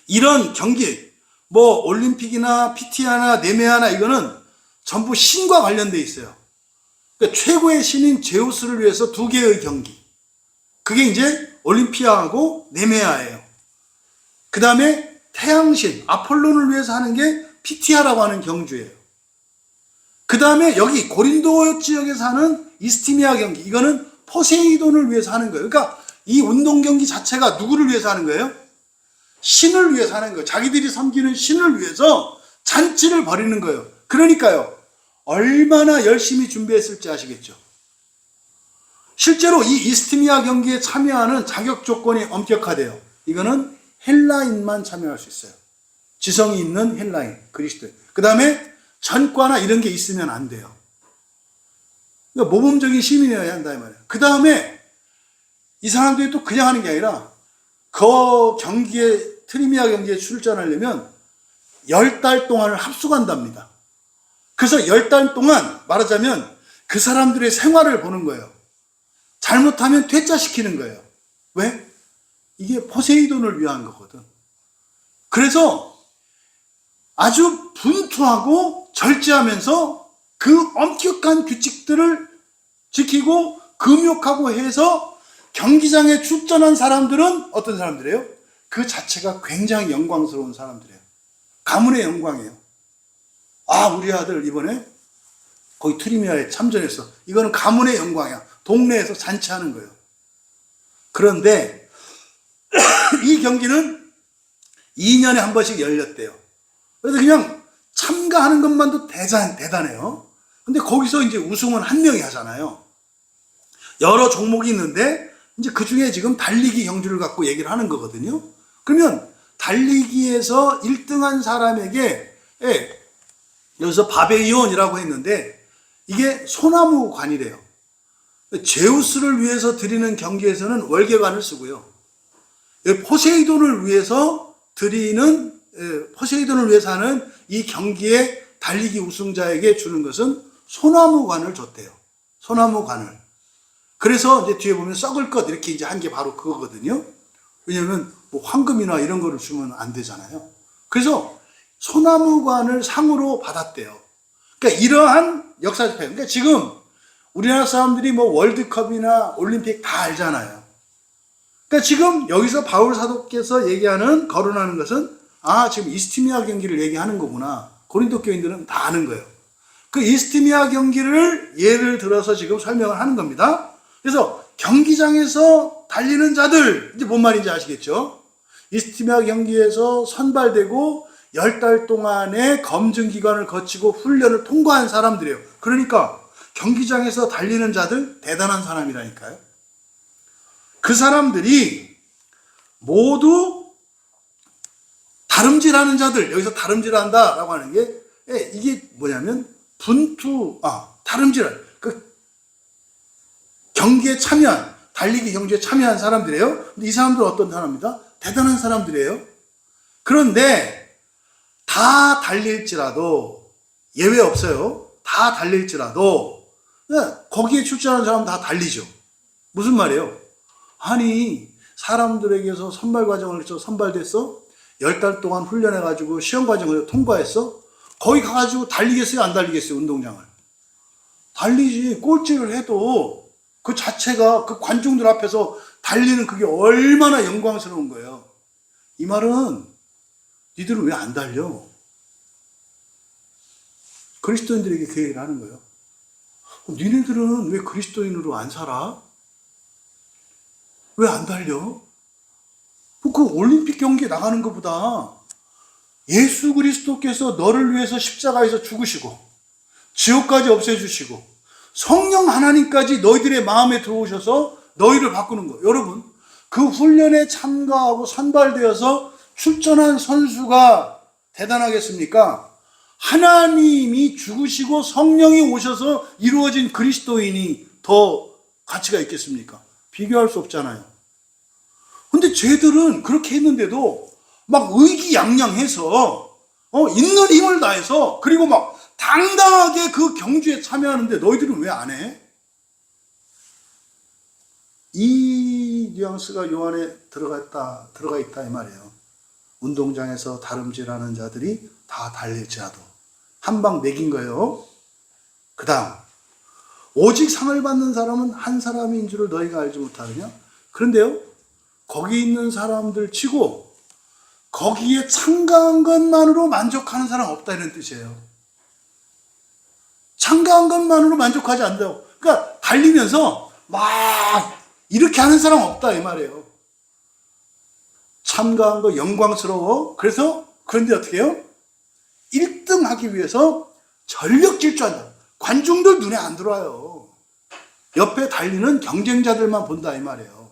이런 경기, 뭐 올림픽이나 피티아나 네메아나 이거는 전부 신과 관련돼 있어요. 그러니까 최고의 신인 제우스를 위해서 두 개의 경기. 그게 이제 올림피아하고 네메아예요. 그 다음에 태양신 아폴론을 위해서 하는 게 피티아라고 하는 경주예요. 그 다음에 여기 고린도 지역에서 하는 이스티미아 경기, 이거는 포세이돈을 위해서 하는 거예요. 그러니까 이 운동 경기 자체가 누구를 위해서 하는 거예요? 신을 위해서 하는 거예요. 자기들이 섬기는 신을 위해서 잔치를 벌이는 거예요. 그러니까요, 얼마나 열심히 준비했을지 아시겠죠? 실제로 이 이스티미아 경기에 참여하는 자격 조건이 엄격하대요. 이거는 헬라인만 참여할 수 있어요. 지성이 있는 헬라인, 그리스도인. 그 다음에 전과나 이런 게 있으면 안 돼요. 그러니까 모범적인 시민이어야 한다 이 말이에요. 그 다음에 이 사람들이 또 그냥 하는 게 아니라 그 경기에, 트리미아 경기에 출전하려면 10달 동안을 합숙한답니다. 그래서 10달 동안 말하자면 그 사람들의 생활을 보는 거예요. 잘못하면 퇴짜시키는 거예요. 왜? 이게 포세이돈을 위한 거거든. 그래서 아주 분투하고 절제하면서 그 엄격한 규칙들을 지키고 금욕하고 해서 경기장에 출전한 사람들은 어떤 사람들이에요? 그 자체가 굉장히 영광스러운 사람들이에요. 가문의 영광이에요. 아, 우리 아들 이번에 거기 트리미아에 참전했어. 이거는 가문의 영광이야. 동네에서 잔치하는 거예요. 그런데 이 경기는 2년에 한 번씩 열렸대요. 그래서 그냥 참가하는 것만도 대단해요. 근데 거기서 이제 우승은 한 명이 하잖아요. 여러 종목이 있는데 이제 그 중에 지금 달리기 경주를 갖고 얘기를 하는 거거든요. 그러면 달리기에서 1등한 사람에게, 여기서 바베이온이라고 했는데 이게 소나무관이래요. 제우스를 위해서 드리는 경기에서는 월계관을 쓰고요. 포세이돈을 위해서 하는 이 경기에 달리기 우승자에게 주는 것은 소나무관을 줬대요. 소나무관을. 그래서 이제 뒤에 보면 썩을 것 이렇게 이제 한 게 바로 그거거든요. 왜냐면 뭐 황금이나 이런 거를 주면 안 되잖아요. 그래서 소나무관을 상으로 받았대요. 그러니까 이러한 역사적 편. 그러니까 지금 우리나라 사람들이 뭐 월드컵이나 올림픽 다 알잖아요. 그러니까 지금 여기서 바울 사도께서 거론하는 것은 지금 이스티미아 경기를 얘기하는 거구나. 고린도 교인들은 다 아는 거예요. 그 이스티미아 경기를 예를 들어서 지금 설명을 하는 겁니다. 그래서 경기장에서 달리는 자들, 이제 뭔 말인지 아시겠죠? 이스티미아 경기에서 선발되고 10달 동안의 검증 기간을 거치고 훈련을 통과한 사람들이에요. 그러니까 경기장에서 달리는 자들, 대단한 사람이라니까요. 그 사람들이 모두 다름질하는 자들, 여기서 다름질한다라고 하는 게 이게 뭐냐면 다름질, 그 경기에 참여한, 달리기 경기에 참여한 사람들이에요. 근데 이 사람들은 어떤 사람입니다? 대단한 사람들이에요. 그런데 다 달릴지라도, 예외 없어요. 다 달릴지라도 거기에 출전하는 사람은 다 달리죠. 무슨 말이에요? 아니, 사람들에게서 선발 과정을 해서 선발됐어? 10달 동안 훈련해가지고 시험 과정을 통과했어? 거기 가가지고 달리겠어요? 안 달리겠어요? 운동장을? 달리지. 꼴찌를 해도 그 자체가 그 관중들 앞에서 달리는 그게 얼마나 영광스러운 거예요. 이 말은 니들은 왜 안 달려? 그리스도인들에게 그 얘기를 하는 거예요. 니네들은 왜 그리스도인으로 안 살아? 왜 안 달려? 그 올림픽 경기에 나가는 것보다 예수 그리스도께서 너를 위해서 십자가에서 죽으시고 지옥까지 없애주시고 성령 하나님까지 너희들의 마음에 들어오셔서 너희를 바꾸는 거. 여러분, 그 훈련에 참가하고 선발되어서 출전한 선수가 대단하겠습니까? 하나님이 죽으시고 성령이 오셔서 이루어진 그리스도인이 더 가치가 있겠습니까? 비교할 수 없잖아요. 근데 쟤들은 그렇게 했는데도 막 의기양양해서 있는 힘을 다해서 그리고 막 당당하게 그 경주에 참여하는데 너희들은 왜 안 해? 이 뉘앙스가 요한에 들어가 있다 이 말이에요. 운동장에서 다름질하는 자들이 다 달릴지라도 한 방 매긴 거예요. 그 다음, 오직 상을 받는 사람은 한 사람인 줄을 너희가 알지 못하느냐? 그런데요, 거기 있는 사람들 치고 거기에 참가한 것만으로 만족하는 사람 없다 이런 뜻이에요. 참가한 것만으로 만족하지 않는다고. 그러니까 달리면서 막 이렇게 하는 사람 없다 이 말이에요. 참가한 거 영광스러워. 그런데 어떻게 해요? 1등 하기 위해서 전력 질주한다. 관중들 눈에 안 들어와요. 옆에 달리는 경쟁자들만 본다 이 말이에요.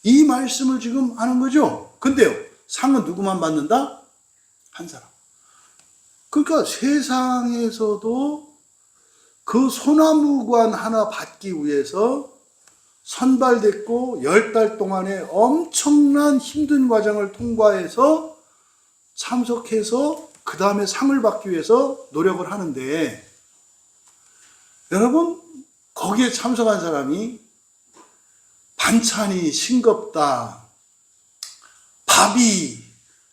이 말씀을 지금 하는 거죠. 근데요, 상은 누구만 받는다? 한 사람. 그러니까 세상에서도 그 소나무관 하나 받기 위해서 선발됐고 10달 동안의 엄청난 힘든 과정을 통과해서 참석해서 그 다음에 상을 받기 위해서 노력을 하는데, 여러분, 거기에 참석한 사람이 반찬이 싱겁다, 밥이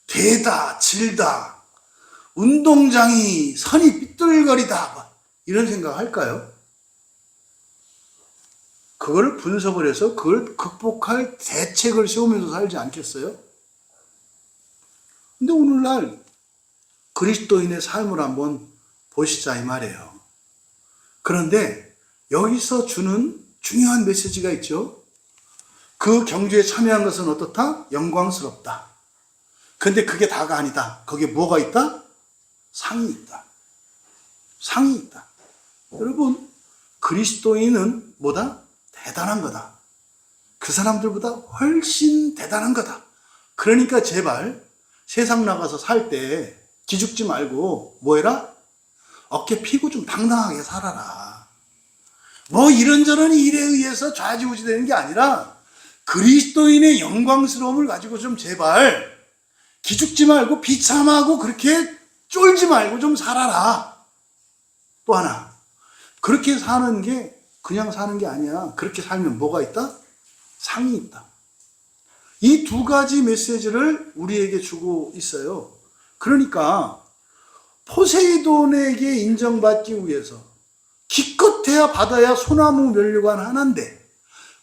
되다 질다, 운동장이 선이 삐뚤거리다, 이런 생각 할까요? 그걸 분석을 해서 그걸 극복할 대책을 세우면서 살지 않겠어요? 근데 오늘날 그리스도인의 삶을 한번 보시자 이 말이에요. 그런데 여기서 주는 중요한 메시지가 있죠. 그 경주에 참여한 것은 어떻다? 영광스럽다. 근데 그게 다가 아니다. 거기에 뭐가 있다? 상이 있다. 상이 있다. 여러분, 그리스도인은 뭐다? 대단한 거다. 그 사람들보다 훨씬 대단한 거다. 그러니까 제발 세상 나가서 살 때 기죽지 말고 뭐 해라? 어깨 피고 좀 당당하게 살아라. 뭐 이런저런 일에 의해서 좌지우지 되는 게 아니라 그리스도인의 영광스러움을 가지고 좀 제발 기죽지 말고 비참하고 그렇게 쫄지 말고 좀 살아라. 또 하나, 그렇게 사는 게 그냥 사는 게 아니야. 그렇게 살면 뭐가 있다? 상이 있다. 이 두 가지 메시지를 우리에게 주고 있어요. 그러니까 포세이돈에게 인정받기 위해서 기껏해야 받아야 소나무 면류관 하나인데,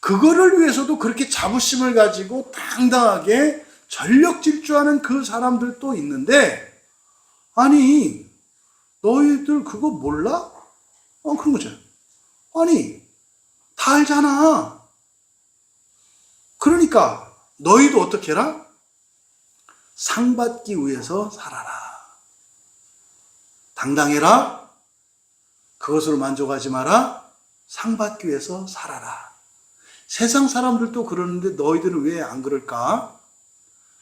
그거를 위해서도 그렇게 자부심을 가지고 당당하게 전력 질주하는 그 사람들도 있는데, 아니 너희들 그거 몰라? 그런 거죠. 아니, 다 알잖아. 그러니까 너희도 어떻게 해라? 상 받기 위해서 살아라. 당당해라. 그것으로 만족하지 마라. 상 받기 위해서 살아라. 세상 사람들도 그러는데 너희들은 왜 안 그럴까?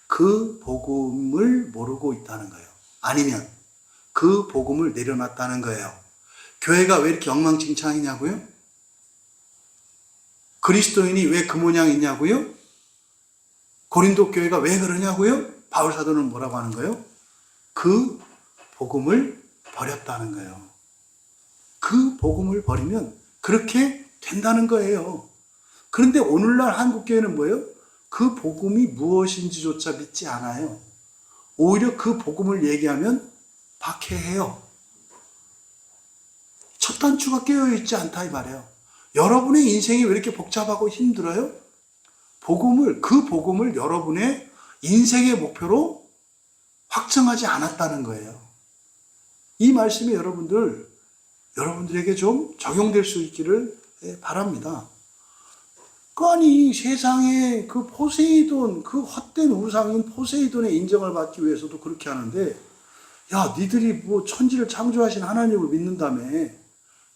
그 복음을 모르고 있다는 거예요. 아니면 그 복음을 내려놨다는 거예요. 교회가 왜 이렇게 엉망진창이냐고요? 그리스도인이 왜 그 모양이냐고요? 고린도 교회가 왜 그러냐고요? 바울 사도는 뭐라고 하는 거예요? 그 복음을 버렸다는 거예요. 그 복음을 버리면 그렇게 된다는 거예요. 그런데 오늘날 한국교회는 뭐예요? 그 복음이 무엇인지조차 믿지 않아요. 오히려 그 복음을 얘기하면 박해해요. 첫 단추가 깨어있지 않다 이 말이에요. 여러분의 인생이 왜 이렇게 복잡하고 힘들어요? 그 복음을 여러분의 인생의 목표로 확정하지 않았다는 거예요. 이 말씀이 여러분들에게 좀 적용될 수 있기를 바랍니다. 아니, 세상에 그 포세이돈, 그 헛된 우상인 포세이돈의 인정을 받기 위해서도 그렇게 하는데, 야, 니들이 뭐 천지를 창조하신 하나님을 믿는다며.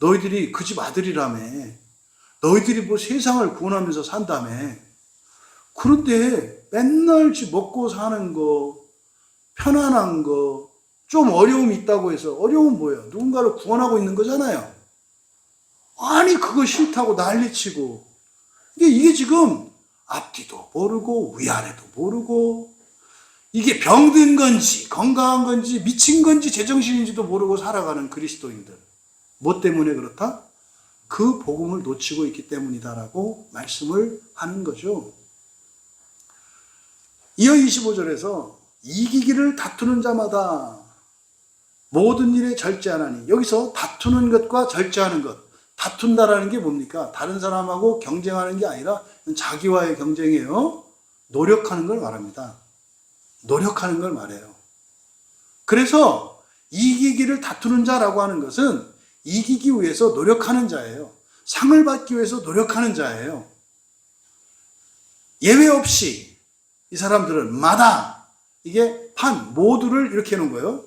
너희들이 그 집 아들이라며. 너희들이 뭐 세상을 구원하면서 산다며. 그런데 맨날 먹고 사는 거, 편안한 거, 좀 어려움이 있다고 해서, 어려움은 뭐예요? 누군가를 구원하고 있는 거잖아요. 아니, 그거 싫다고 난리치고. 이게 지금 앞뒤도 모르고 위아래도 모르고, 이게 병든 건지 건강한 건지 미친 건지 제정신인지도 모르고 살아가는 그리스도인들. 뭐 때문에 그렇다? 그 복음을 놓치고 있기 때문이다라고 말씀을 하는 거죠. 이어 25절에서 이기기를 다투는 자마다 모든 일에 절제하나니, 여기서 다투는 것과 절제하는 것, 다툰다라는 게 뭡니까? 다른 사람하고 경쟁하는 게 아니라 자기와의 경쟁이에요. 노력하는 걸 말합니다. 노력하는 걸 말해요. 그래서 이기기를 다투는 자라고 하는 것은 이기기 위해서 노력하는 자예요. 상을 받기 위해서 노력하는 자예요. 예외 없이 이 사람들은 마다, 이게 모두를 이렇게 해놓은 거예요.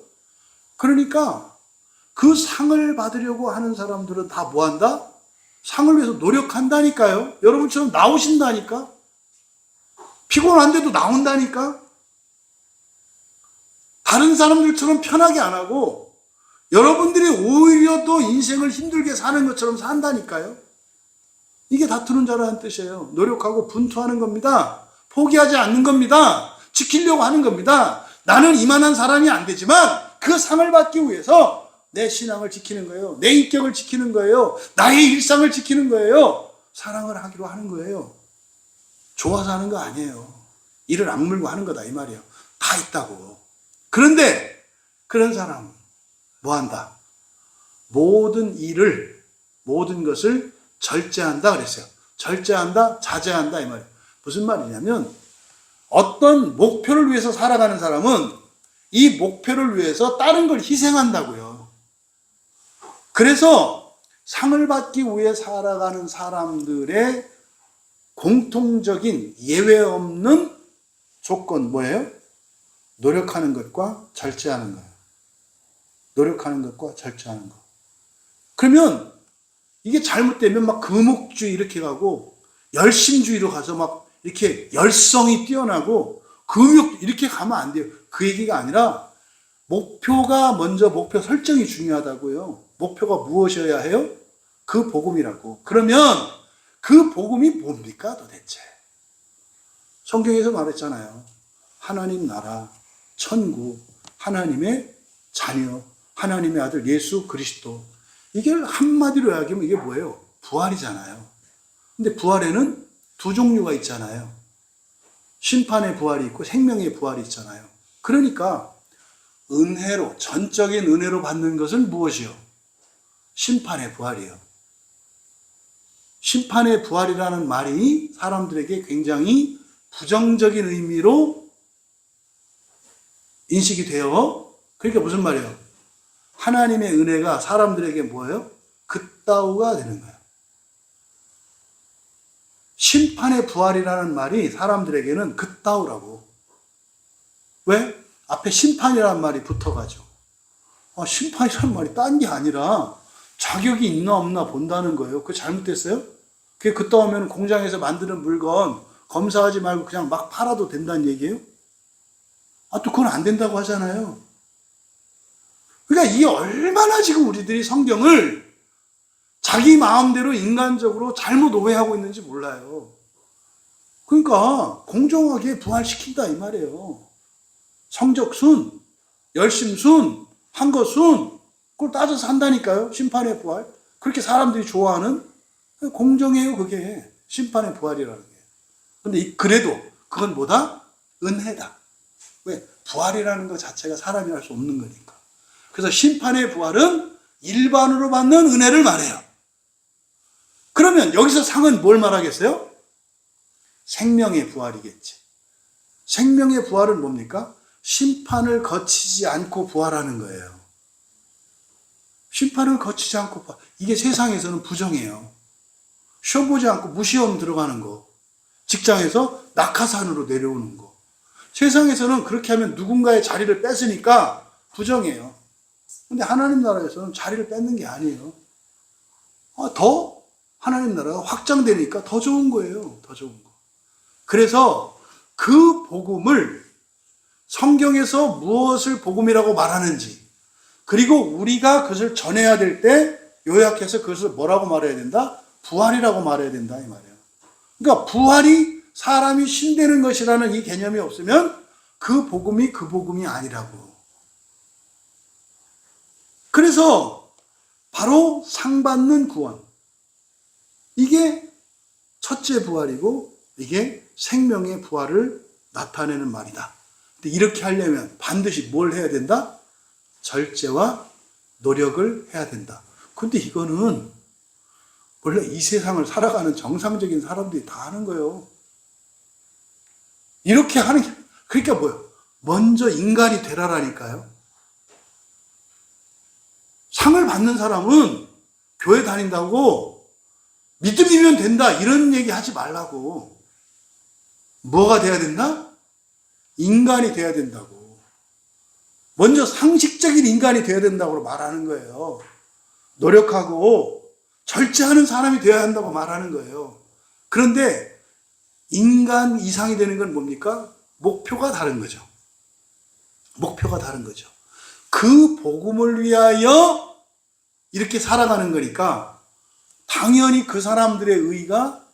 그러니까 그 상을 받으려고 하는 사람들은 다 뭐한다? 상을 위해서 노력한다니까요. 여러분처럼 나오신다니까. 피곤한데도 나온다니까. 다른 사람들처럼 편하게 안 하고 여러분들이 오히려 더 인생을 힘들게 사는 것처럼 산다니까요. 이게 다투는 자라는 뜻이에요. 노력하고 분투하는 겁니다. 포기하지 않는 겁니다. 지키려고 하는 겁니다. 나는 이만한 사람이 안 되지만 그 상을 받기 위해서 내 신앙을 지키는 거예요. 내 인격을 지키는 거예요. 나의 일상을 지키는 거예요. 사랑을 하기로 하는 거예요. 좋아서 하는 거 아니에요. 이를 악물고 하는 거다 이 말이에요. 다 있다고. 그런데 그런 사람은 뭐한다? 모든 것을 절제한다 그랬어요. 절제한다, 자제한다 이 말이에요. 무슨 말이냐면 어떤 목표를 위해서 살아가는 사람은 이 목표를 위해서 다른 걸 희생한다고요. 그래서 상을 받기 위해 살아가는 사람들의 공통적인 예외 없는 조건 뭐예요? 노력하는 것과 절제하는 거예요. 노력하는 것과 절제하는 거. 그러면 이게 잘못되면 막 금옥주의 이렇게 가고 열심주의로 가서 막 이렇게 열성이 뛰어나고 금욕 이렇게 가면 안 돼요. 그 얘기가 아니라 목표가 먼저 목표 설정이 중요하다고요. 목표가 무엇이어야 해요? 그 복음이라고. 그러면 그 복음이 뭡니까 도대체? 성경에서 말했잖아요. 하나님 나라, 천국, 하나님의 자녀, 하나님의 아들 예수 그리스도. 이게 한마디로 이야기하면 이게 뭐예요? 부활이잖아요. 근데 부활에는 두 종류가 있잖아요. 심판의 부활이 있고 생명의 부활이 있잖아요. 그러니까 은혜로, 전적인 은혜로 받는 것은 무엇이요? 심판의 부활이요. 심판의 부활이라는 말이 사람들에게 굉장히 부정적인 의미로 인식이 돼요. 그러니까 무슨 말이에요? 하나님의 은혜가 사람들에게 뭐예요? 그따위가 되는 거예요. 심판의 부활이라는 말이 사람들에게는 그따위라고. 왜? 앞에 심판이라는 말이 붙어가지고. 심판이라는 말이 딴 게 아니라 자격이 있나 없나 본다는 거예요. 그게 잘못됐어요? 그게 그따위면 공장에서 만드는 물건 검사하지 말고 그냥 막 팔아도 된다는 얘기예요? 또 그건 안 된다고 하잖아요. 그러니까 이게 얼마나 지금 우리들이 성경을 자기 마음대로 인간적으로 잘못 오해하고 있는지 몰라요. 그러니까 공정하게 부활시킨다 이 말이에요. 성적순, 열심순, 한것순, 그걸 따져서 한다니까요. 심판의 부활. 그렇게 사람들이 좋아하는 공정해요. 그게 심판의 부활이라는 게. 근데 그래도 그건 뭐다? 은혜다. 왜? 부활이라는 것 자체가 사람이 할 수 없는 거니까. 그래서 심판의 부활은 일반으로 받는 은혜를 말해요. 그러면 여기서 상은 뭘 말하겠어요? 생명의 부활이겠지. 생명의 부활은 뭡니까? 심판을 거치지 않고 부활하는 거예요. 심판을 거치지 않고 부활. 이게 세상에서는 부정해요. 시험 보지 않고 무시험 들어가는 거. 직장에서 낙하산으로 내려오는 거. 세상에서는 그렇게 하면 누군가의 자리를 뺏으니까 부정해요. 근데 하나님 나라에서는 자리를 뺏는 게 아니에요. 더 하나님 나라가 확장되니까 더 좋은 거예요. 더 좋은 거. 그래서 그 복음을 성경에서 무엇을 복음이라고 말하는지, 그리고 우리가 그것을 전해야 될 때 요약해서 그것을 뭐라고 말해야 된다? 부활이라고 말해야 된다 이 말이에요. 그러니까 부활이 사람이 신되는 것이라는 이 개념이 없으면 그 복음이 아니라고. 그래서 바로 상 받는 구원. 이게 첫째 부활이고 이게 생명의 부활을 나타내는 말이다. 근데 이렇게 하려면 반드시 뭘 해야 된다? 절제와 노력을 해야 된다. 근데 이거는 원래 이 세상을 살아가는 정상적인 사람들이 다 하는 거예요. 이렇게 하는 게, 그러니까 뭐예요? 먼저 인간이 되라라니까요. 상을 받는 사람은 교회 다닌다고 믿음이면 된다 이런 얘기 하지 말라고. 뭐가 돼야 된다? 인간이 돼야 된다고. 먼저 상식적인 인간이 돼야 된다고 말하는 거예요. 노력하고 절제하는 사람이 되어야 한다고 말하는 거예요. 그런데 인간 이상이 되는 건 뭡니까? 목표가 다른 거죠. 목표가 다른 거죠. 그 복음을 위하여 이렇게 살아가는 거니까 당연히 그 사람들의 의의가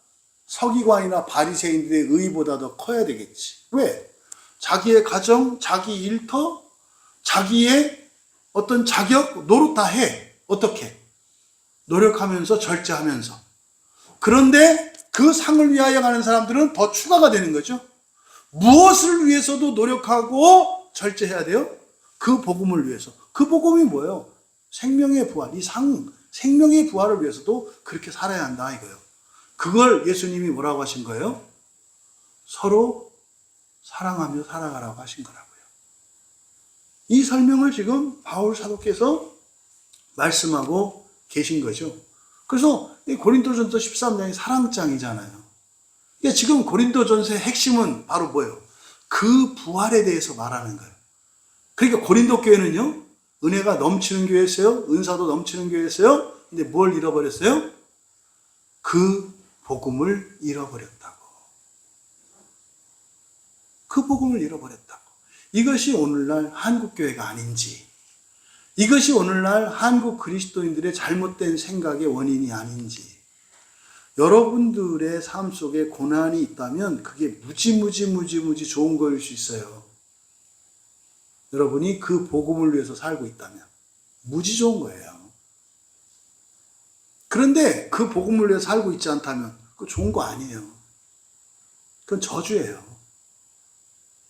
서기관이나 바리새인들의 의의보다 더 커야 되겠지. 왜? 자기의 가정, 자기 일터, 자기의 어떤 자격, 노릇 다 해. 어떻게? 노력하면서 절제하면서. 그런데 그 상을 위하여 가는 사람들은 더 추가가 되는 거죠. 무엇을 위해서도 노력하고 절제해야 돼요? 그 복음을 위해서. 그 복음이 뭐예요? 생명의 부활. 이 상, 생명의 부활을 위해서도 그렇게 살아야 한다 이거예요. 그걸 예수님이 뭐라고 하신 거예요? 서로 사랑하며 살아가라고 하신 거라고요. 이 설명을 지금 바울 사도께서 말씀하고 계신 거죠. 그래서 고린도전서 13장이 사랑장이잖아요. 그러니까 지금 고린도전서의 핵심은 바로 뭐예요? 그 부활에 대해서 말하는 거예요. 그러니까 고린도 교회는요, 은혜가 넘치는 교회였어요. 은사도 넘치는 교회였어요. 근데 뭘 잃어버렸어요? 그 복음을 잃어버렸다고. 그 복음을 잃어버렸다고. 이것이 오늘날 한국교회가 아닌지, 이것이 오늘날 한국 그리스도인들의 잘못된 생각의 원인이 아닌지, 여러분들의 삶 속에 고난이 있다면 그게 무지 좋은 거일 수 있어요. 여러분이 그 복음을 위해서 살고 있다면 무지 좋은 거예요. 그런데 그 복음을 위해서 살고 있지 않다면 그거 좋은 거 아니에요. 그건 저주예요.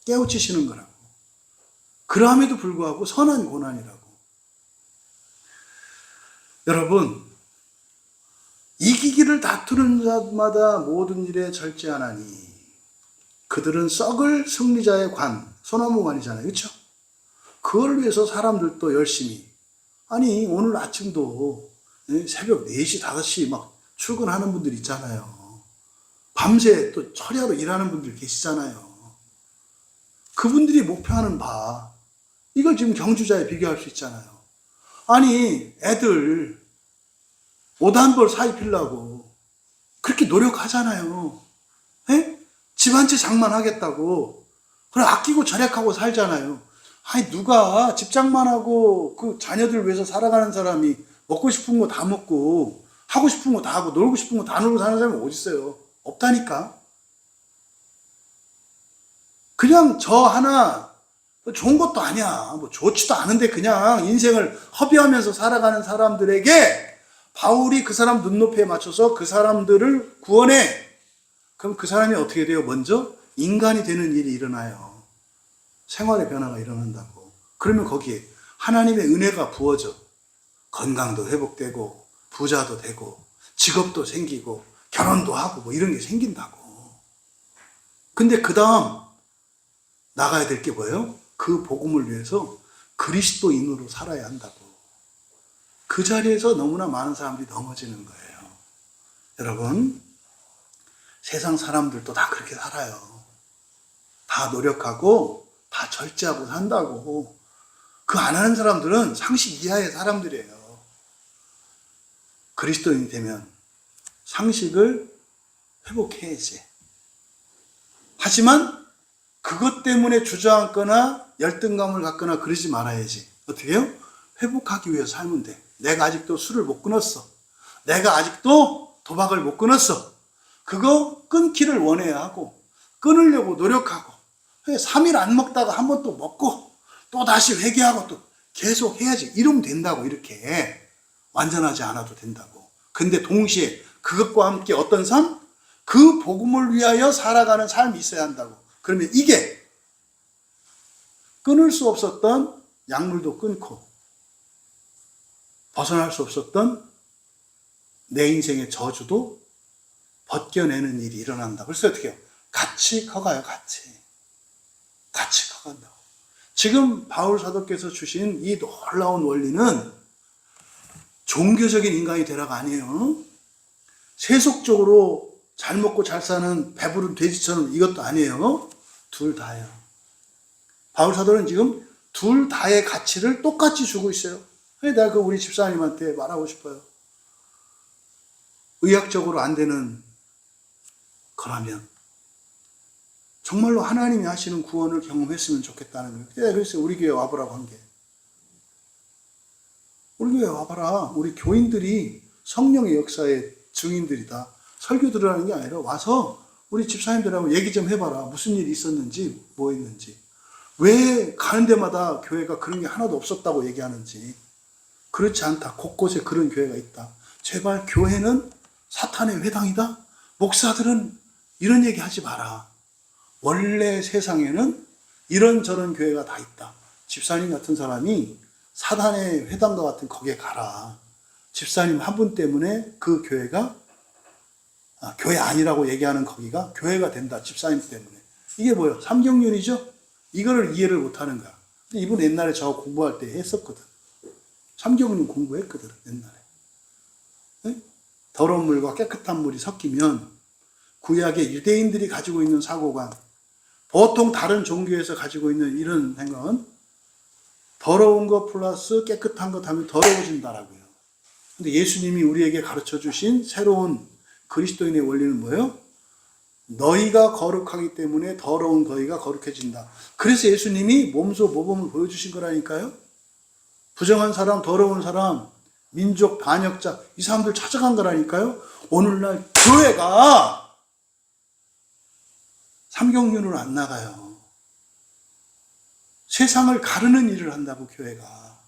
깨우치시는 거라고. 그럼에도 불구하고 선한 고난이라고. 여러분, 이기기를 다투는 자마다 모든 일에 절제하나니 그들은 썩을 승리자의 관, 소나무관이잖아요. 그렇죠? 그걸 위해서 사람들도 열심히 아니, 오늘 아침도 새벽 4시, 5시 막 출근하는 분들 있잖아요. 밤새 또 철야로 일하는 분들 계시잖아요. 그분들이 목표하는 바, 이걸 지금 경주자에 비교할 수 있잖아요. 아니, 애들 옷 한 벌 사입히려고 그렇게 노력하잖아요. 에? 집 한 채 장만하겠다고. 그래, 아끼고 절약하고 살잖아요. 아니, 누가 집 장만하고 그 자녀들 위해서 살아가는 사람이 먹고 싶은 거 다 먹고 하고 싶은 거 다 하고 놀고 싶은 거 다 놀고 사는 사람이 어디 있어요? 없다니까. 그냥 저 하나 좋은 것도 아니야. 뭐 좋지도 않은데 그냥 인생을 허비하면서 살아가는 사람들에게 바울이 그 사람 눈높이에 맞춰서 그 사람들을 구원해. 그럼 그 사람이 어떻게 돼요? 먼저 인간이 되는 일이 일어나요. 생활의 변화가 일어난다고. 그러면 거기에 하나님의 은혜가 부어져. 건강도 회복되고 부자도 되고 직업도 생기고 결혼도 하고 뭐 이런 게 생긴다고. 근데 그 다음 나가야 될 게 뭐예요? 그 복음을 위해서 그리스도인으로 살아야 한다고. 그 자리에서 너무나 많은 사람들이 넘어지는 거예요. 여러분, 세상 사람들도 다 그렇게 살아요. 다 노력하고 다 절제하고 산다고. 그 안 하는 사람들은 상식 이하의 사람들이에요. 그리스도인이 되면 상식을 회복해야지. 하지만 그것 때문에 주저앉거나 열등감을 갖거나 그러지 말아야지. 어떻게 해요? 회복하기 위해서 살면 돼. 내가 아직도 술을 못 끊었어. 내가 아직도 도박을 못 끊었어. 그거 끊기를 원해야 하고 끊으려고 노력하고 3일 안 먹다가 한 번 또 먹고 또 다시 회개하고 또 계속 해야지. 이러면 된다고. 이렇게 완전하지 않아도 된다고. 근데 동시에 그것과 함께 어떤 삶? 그 복음을 위하여 살아가는 삶이 있어야 한다고. 그러면 이게 끊을 수 없었던 약물도 끊고 벗어날 수 없었던 내 인생의 저주도 벗겨내는 일이 일어난다. 그래서 어떻게 해요? 같이 커가요. 같이 커간다고. 지금 바울 사도께서 주신 이 놀라운 원리는 종교적인 인간이 되라가 아니에요. 세속적으로 잘 먹고 잘 사는 배부른 돼지처럼 이것도 아니에요. 둘 다예요. 바울 사도는 지금 둘 다의 가치를 똑같이 주고 있어요. 내가 그 우리 집사님한테 말하고 싶어요. 의학적으로 안 되는 거라면 정말로 하나님이 하시는 구원을 경험했으면 좋겠다는 거예요. 그래서 우리 교회 와보라고 한 게. 우리 교회 와봐라. 우리 교인들이 성령의 역사의 증인들이다. 설교 들으라는 게 아니라 와서 우리 집사님들하고 얘기 좀 해봐라. 무슨 일이 있었는지, 뭐 했는지. 왜 가는 데마다 교회가 그런 게 하나도 없었다고 얘기하는지. 그렇지 않다. 곳곳에 그런 교회가 있다. 제발 교회는 사탄의 회당이다. 목사들은 이런 얘기 하지 마라. 원래 세상에는 이런저런 교회가 다 있다. 집사님 같은 사람이 사단의 회당과 같은 거기에 가라. 집사님 한 분 때문에 그 교회가 교회 아니라고 얘기하는 거기가 교회가 된다. 집사님 때문에. 이게 뭐예요? 삼경륜이죠? 이거를 이해를 못하는 거야. 근데 이분 옛날에 저 공부할 때 했었거든. 삼경륜 공부했거든. 옛날에. 네? 더러운 물과 깨끗한 물이 섞이면 구약의 유대인들이 가지고 있는 사고관, 보통 다른 종교에서 가지고 있는 이런 생각은 더러운 것 플러스 깨끗한 것 하면 더러워진다라고요. 근데 예수님이 우리에게 가르쳐 주신 새로운 그리스도인의 원리는 뭐예요? 너희가 거룩하기 때문에 더러운 너희가 거룩해진다. 그래서 예수님이 몸소 모범을 보여주신 거라니까요. 부정한 사람, 더러운 사람, 민족 반역자, 이 사람들 찾아간 거라니까요. 오늘날 교회가 삼경륜으로 안 나가요. 세상을 가르는 일을 한다고. 교회가.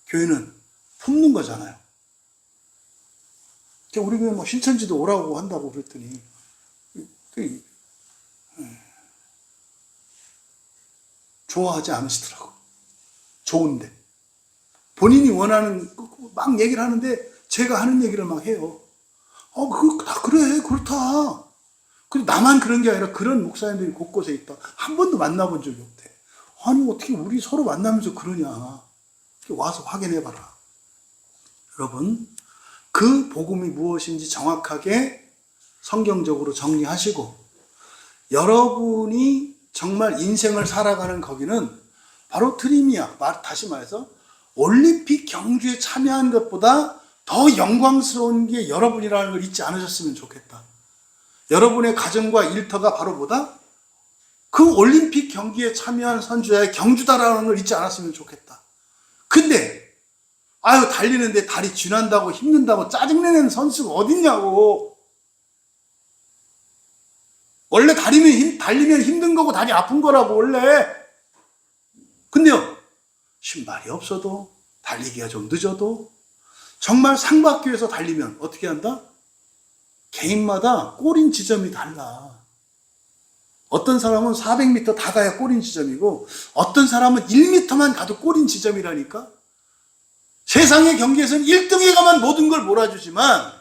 교회는 품는 거잖아요. 우리 교회 뭐 신천지도 오라고 한다고 그랬더니 좋아하지 않으시더라고. 좋은데 본인이 원하는 막 얘기를 하는데 제가 하는 얘기를 막 해요. 그거 다 그래, 그렇다. 근데 나만 그런 게 아니라 그런 목사님들이 곳곳에 있다. 한 번도 만나본 적이 없대. 아니 어떻게 우리 서로 만나면서 그러냐. 와서 확인해 봐라. 여러분, 그 복음이 무엇인지 정확하게 성경적으로 정리하시고, 여러분이 정말 인생을 살아가는 거기는 바로 드림이야. 다시 말해서 올림픽 경주에 참여한 것보다 더 영광스러운 게 여러분이라는 걸 잊지 않으셨으면 좋겠다. 여러분의 가정과 일터가 바로 뭐다? 그 올림픽 경기에 참여한 선수의 경주다라는 걸 잊지 않았으면 좋겠다. 근데 달리는데 다리 쥐난다고 힘든다고 짜증내는 선수가 어딨냐고. 원래 달리면 힘든 거고 다리 아픈 거라고 원래. 근데요, 신발이 없어도 달리기가 좀 늦어도 정말 상 받기 위해서 달리면 어떻게 한다? 개인마다 꼬린 지점이 달라. 어떤 사람은 400m 다 가야 꼬린 지점이고 어떤 사람은 1m만 가도 꼬린 지점이라니까. 세상의 경기에서는 1등에 가만 모든 걸 몰아주지만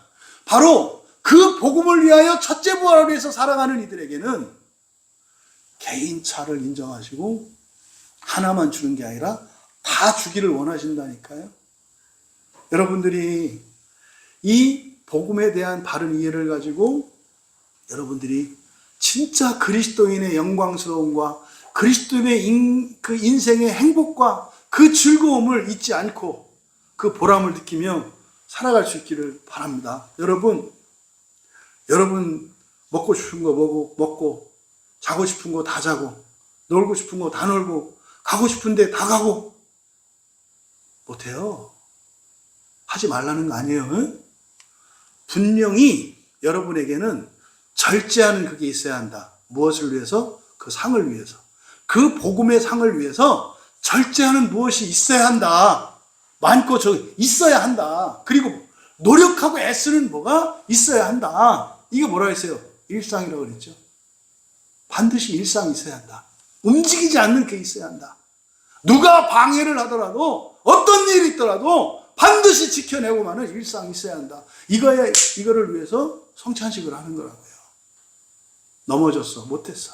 바로 그 복음을 위하여 첫째 부활을 위해서 살아가는 이들에게는 개인차를 인정하시고 하나만 주는 게 아니라 다 주기를 원하신다니까요. 여러분들이 이 복음에 대한 바른 이해를 가지고 여러분들이 진짜 그리스도인의 영광스러움과 그리스도인의 그 인생의 행복과 그 즐거움을 잊지 않고 그 보람을 느끼며 살아갈 수 있기를 바랍니다. 여러분 먹고 싶은 거 먹고 자고 싶은 거 다 자고 놀고 싶은 거 다 놀고 가고 싶은데 다 가고 못해요. 하지 말라는 거 아니에요. 응? 분명히 여러분에게는 절제하는 그게 있어야 한다. 무엇을 위해서? 그 상을 위해서. 그 복음의 상을 위해서 절제하는 무엇이 있어야 한다. 많고 있어야 한다. 그리고 노력하고 애쓰는 뭐가 있어야 한다. 이게 뭐라 했어요? 일상이라고 그랬죠. 반드시 일상이 있어야 한다. 움직이지 않는 게 있어야 한다. 누가 방해를 하더라도 어떤 일이 있더라도 반드시 지켜내고만은 일상이 있어야 한다. 이거를 위해서 성찬식을 하는 거라고요. 넘어졌어. 못했어.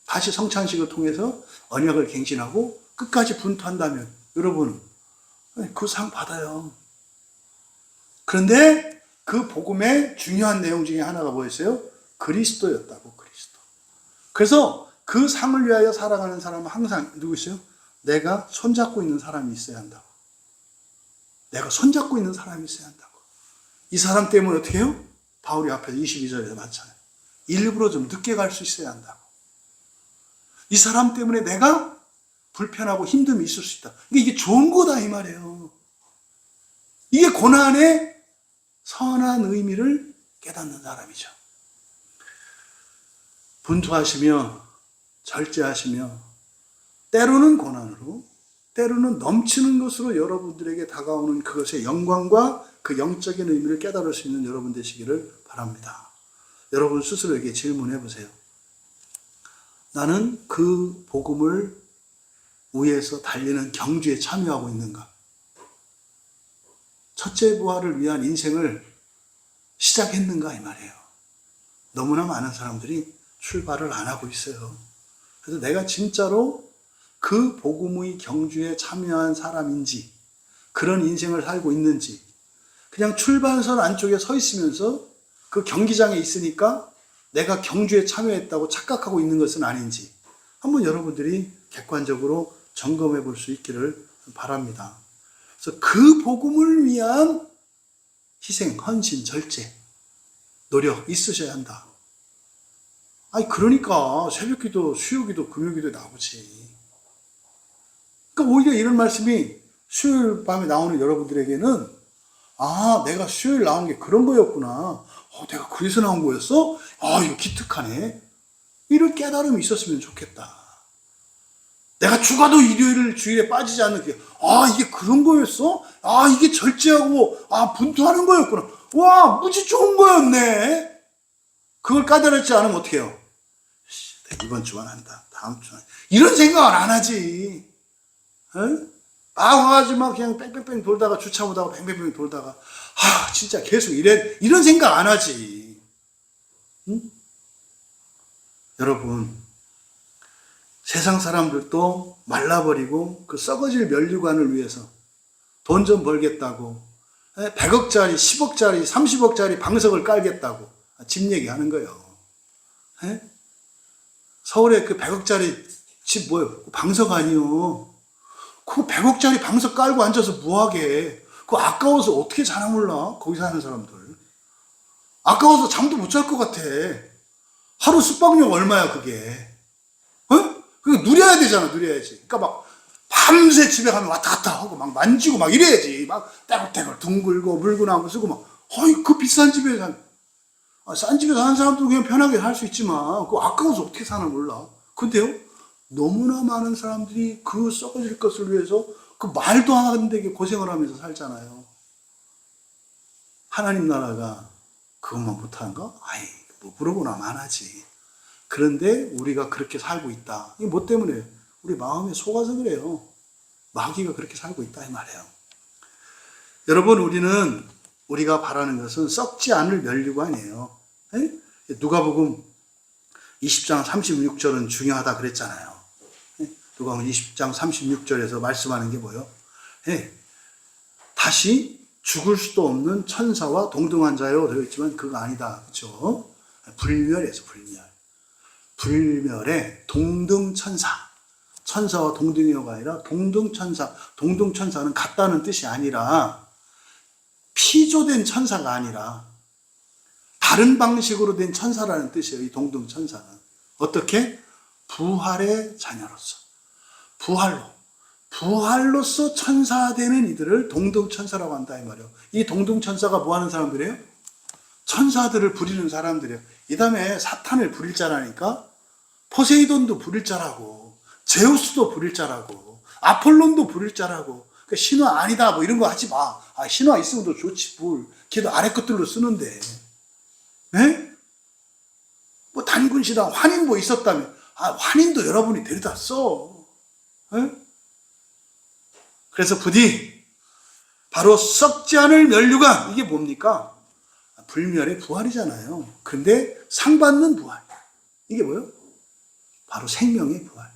다시 성찬식을 통해서 언약을 갱신하고 끝까지 분투한다면 여러분은 그 상 받아요. 그런데 그 복음의 중요한 내용 중에 하나가 뭐였어요? 그리스도였다고. 그리스도. 그래서 그 상을 위하여 살아가는 사람은 항상 누구 있어요? 내가 손잡고 있는 사람이 있어야 한다고. 내가 손잡고 있는 사람이 있어야 한다고. 이 사람 때문에 어떻게 해요? 바울이 앞에서 22절에서 맞잖아요. 일부러 좀 늦게 갈 수 있어야 한다고. 이 사람 때문에 내가 불편하고 힘듦이 있을 수 있다. 이게 좋은 거다 이 말이에요. 이게 고난의 선한 의미를 깨닫는 사람이죠. 분투하시며 절제하시며 때로는 고난으로 때로는 넘치는 것으로 여러분들에게 다가오는 그것의 영광과 그 영적인 의미를 깨달을 수 있는 여러분 되시기를 바랍니다. 여러분 스스로에게 질문해 보세요. 나는 그 복음을 위해서 달리는 경주에 참여하고 있는가? 첫째 부활을 위한 인생을 시작했는가 이 말이에요. 너무나 많은 사람들이 출발을 안 하고 있어요. 그래서 내가 진짜로 그 복음의 경주에 참여한 사람인지 그런 인생을 살고 있는지 그냥 출발선 안쪽에 서 있으면서 그 경기장에 있으니까 내가 경주에 참여했다고 착각하고 있는 것은 아닌지 한번 여러분들이 객관적으로 점검해 볼 수 있기를 바랍니다. 그래서 그 복음을 위한 희생, 헌신, 절제, 노력 있으셔야 한다. 그러니까 새벽기도, 수요기도, 금요기도 나오지. 그러니까 오히려 이런 말씀이 수요일 밤에 나오는 여러분들에게는 내가 수요일 나온 게 그런 거였구나. 내가 그래서 나온 거였어? 이거 기특하네. 이런 깨달음이 있었으면 좋겠다. 내가 죽어도 일요일 주일에 빠지지 않는 게 이게 그런 거였어? 이게 절제하고 분투하는 거였구나. 와, 무지 좋은 거였네. 그걸 깨달지 않으면 어떻게 해요? 이번 주만 한다. 다음 주만. 이런 생각을 안 하지. 와가지고 막 그냥 뺑뺑뺑 돌다가 주차 오다가 뺑뺑뺑 돌다가 진짜 계속 이런 생각 안 하지. 응? 여러분 세상 사람들도 말라버리고 그 썩어질 면류관을 위해서 돈 좀 벌겠다고 100억짜리, 10억짜리, 30억짜리 방석을 깔겠다고 집 얘기하는 거예요. 서울에 그 100억짜리 집 뭐예요? 방석 아니요. 그 100억짜리 방석 깔고 앉아서 뭐하게. 그거 아까워서 어떻게 자나 몰라. 거기 사는 사람들. 아까워서 잠도 못 잘 것 같아. 하루 숙박료 얼마야 그게. 그거 누려야 되잖아. 누려야지. 그러니까 막 밤새 집에 가면 왔다 갔다 하고 막 만지고 막 이래야지. 막 떼굴떼굴 둥글고 물구나무 쓰고 막 어이 그 비싼 집에 싼 집에 사는 사람도 그냥 편하게 살 수 있지만 그거 아까워서 어떻게 사나 몰라. 근데요 너무나 많은 사람들이 그 썩어질 것을 위해서 그 말도 안 되게 고생을 하면서 살잖아요. 하나님 나라가 그것만 못하는가? 아이 뭐 물어보나 마나지. 그런데 우리가 그렇게 살고 있다. 이게 뭐 때문에? 우리 마음에 속아서 그래요. 마귀가 그렇게 살고 있다 이 말이에요. 여러분 우리가 바라는 것은 썩지 않을 면류가 아니에요. 누가복음 20장 36절은 중요하다 그랬잖아요. 누가복음 20장 36절에서 말씀하는 게 뭐예요? 다시 죽을 수도 없는 천사와 동등한 자요 되어 있지만 그거 아니다. 그렇죠? 불멸에서 불멸의 동등천사. 천사와 동등이요가 아니라 동등천사. 동등천사는 같다는 뜻이 아니라 피조된 천사가 아니라 다른 방식으로 된 천사라는 뜻이에요. 이 동등천사는. 어떻게? 부활의 자녀로서. 부활로서 천사되는 이들을 동등천사라고 한다 이 말이에요. 이 동등천사가 뭐 하는 사람들이에요? 천사들을 부리는 사람들이에요. 이 다음에 사탄을 부릴 자라니까 포세이돈도 부릴 자라고 제우스도 부릴 자라고 아폴론도 부릴 자라고 그러니까 신화 아니다 뭐 이런 거 하지 마. 신화 있으면 더 좋지 뭘. 걔도 아래 것들로 쓰는데. 뭐 단군시당 환인 뭐 있었다면 환인도 여러분이 데려다 써. 그래서 부디 바로 썩지 않을 면류관 이게 뭡니까? 불멸의 부활이잖아요. 근데 상받는 부활 이게 뭐예요? 바로 생명의 부활.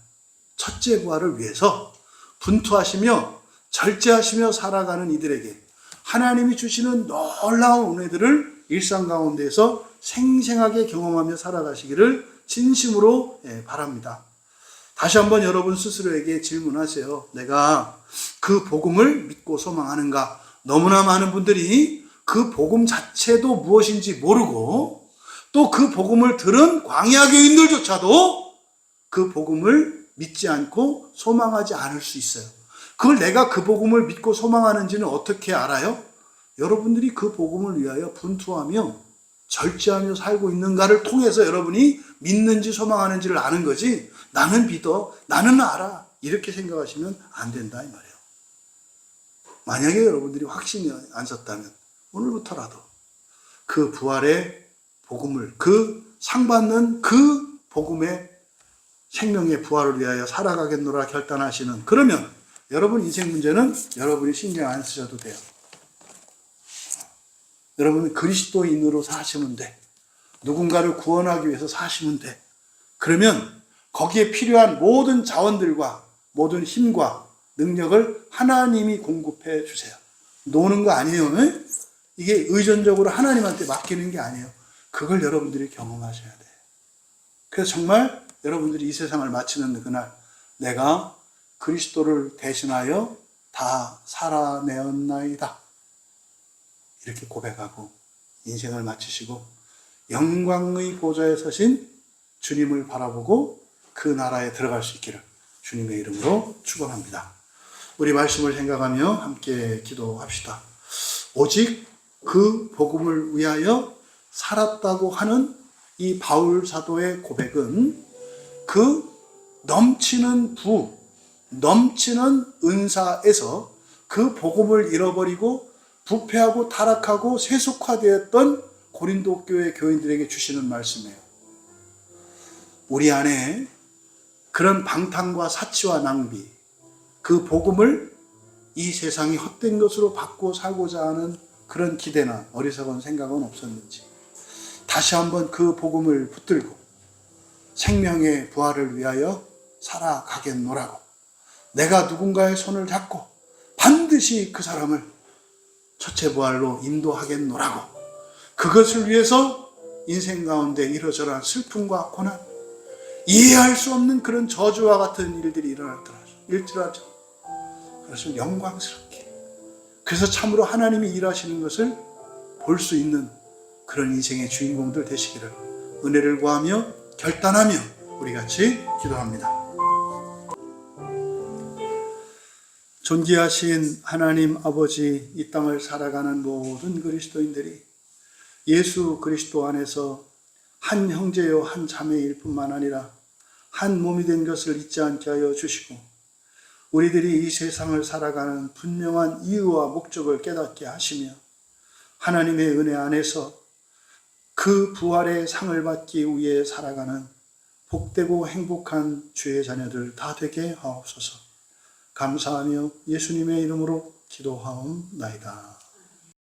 첫째 부활을 위해서 분투하시며 절제하시며 살아가는 이들에게 하나님이 주시는 놀라운 은혜들을 일상 가운데에서 생생하게 경험하며 살아가시기를 진심으로 바랍니다. 다시 한번 여러분 스스로에게 질문하세요. 내가 그 복음을 믿고 소망하는가? 너무나 많은 분들이 그 복음 자체도 무엇인지 모르고 또 그 복음을 들은 광야 교인들조차도 그 복음을 믿지 않고 소망하지 않을 수 있어요. 그걸 내가 그 복음을 믿고 소망하는지는 어떻게 알아요? 여러분들이 그 복음을 위하여 분투하며 절제하며 살고 있는가를 통해서 여러분이 믿는지 소망하는지를 아는 거지 나는 믿어, 나는 알아 이렇게 생각하시면 안 된다 이 말이에요. 만약에 여러분들이 확신이 안 섰다면 오늘부터라도 그 부활의 복음을 그 상받는 그 복음의 생명의 부활을 위하여 살아가겠노라 결단하시는 그러면 여러분 인생 문제는 여러분이 신경 안 쓰셔도 돼요. 여러분은 그리스도인으로 사시면 돼. 누군가를 구원하기 위해서 사시면 돼. 그러면 거기에 필요한 모든 자원들과 모든 힘과 능력을 하나님이 공급해 주세요. 노는 거 아니에요. 이게 의존적으로 하나님한테 맡기는 게 아니에요. 그걸 여러분들이 경험하셔야 돼요. 그래서 정말 여러분들이 이 세상을 마치는 그날 내가 그리스도를 대신하여 다 살아내었나이다. 이렇게 고백하고 인생을 마치시고 영광의 보좌에 서신 주님을 바라보고 그 나라에 들어갈 수 있기를 주님의 이름으로 축원합니다. 우리 말씀을 생각하며 함께 기도합시다. 오직 그 복음을 위하여 살았다고 하는 이 바울 사도의 고백은 그 넘치는 넘치는 은사에서 그 복음을 잃어버리고 부패하고 타락하고 세속화되었던 고린도 교회 교인들에게 주시는 말씀이에요. 우리 안에 그런 방탕과 사치와 낭비, 그 복음을 이 세상이 헛된 것으로 바꾸어 살고자 하는 그런 기대나 어리석은 생각은 없었는지 다시 한번 그 복음을 붙들고 생명의 부활을 위하여 살아가겠노라고 내가 누군가의 손을 잡고 반드시 그 사람을 첫째 부활로 인도하겠노라고. 그것을 위해서 인생 가운데 이러저러한 슬픔과 고난, 이해할 수 없는 그런 저주와 같은 일들이 일어날지라도 그것을 영광스럽게, 그래서 참으로 하나님이 일하시는 것을 볼 수 있는 그런 인생의 주인공들 되시기를 은혜를 구하며 결단하며 우리 같이 기도합니다. 존귀하신 하나님 아버지, 이 땅을 살아가는 모든 그리스도인들이 예수 그리스도 안에서 한 형제요 한 자매일 뿐만 아니라 한 몸이 된 것을 잊지 않게 하여 주시고, 우리들이 이 세상을 살아가는 분명한 이유와 목적을 깨닫게 하시며 하나님의 은혜 안에서 그 부활의 상을 받기 위해 살아가는 복되고 행복한 주의 자녀들 다 되게 하옵소서. 감사하며 예수님의 이름으로 기도하옵나이다.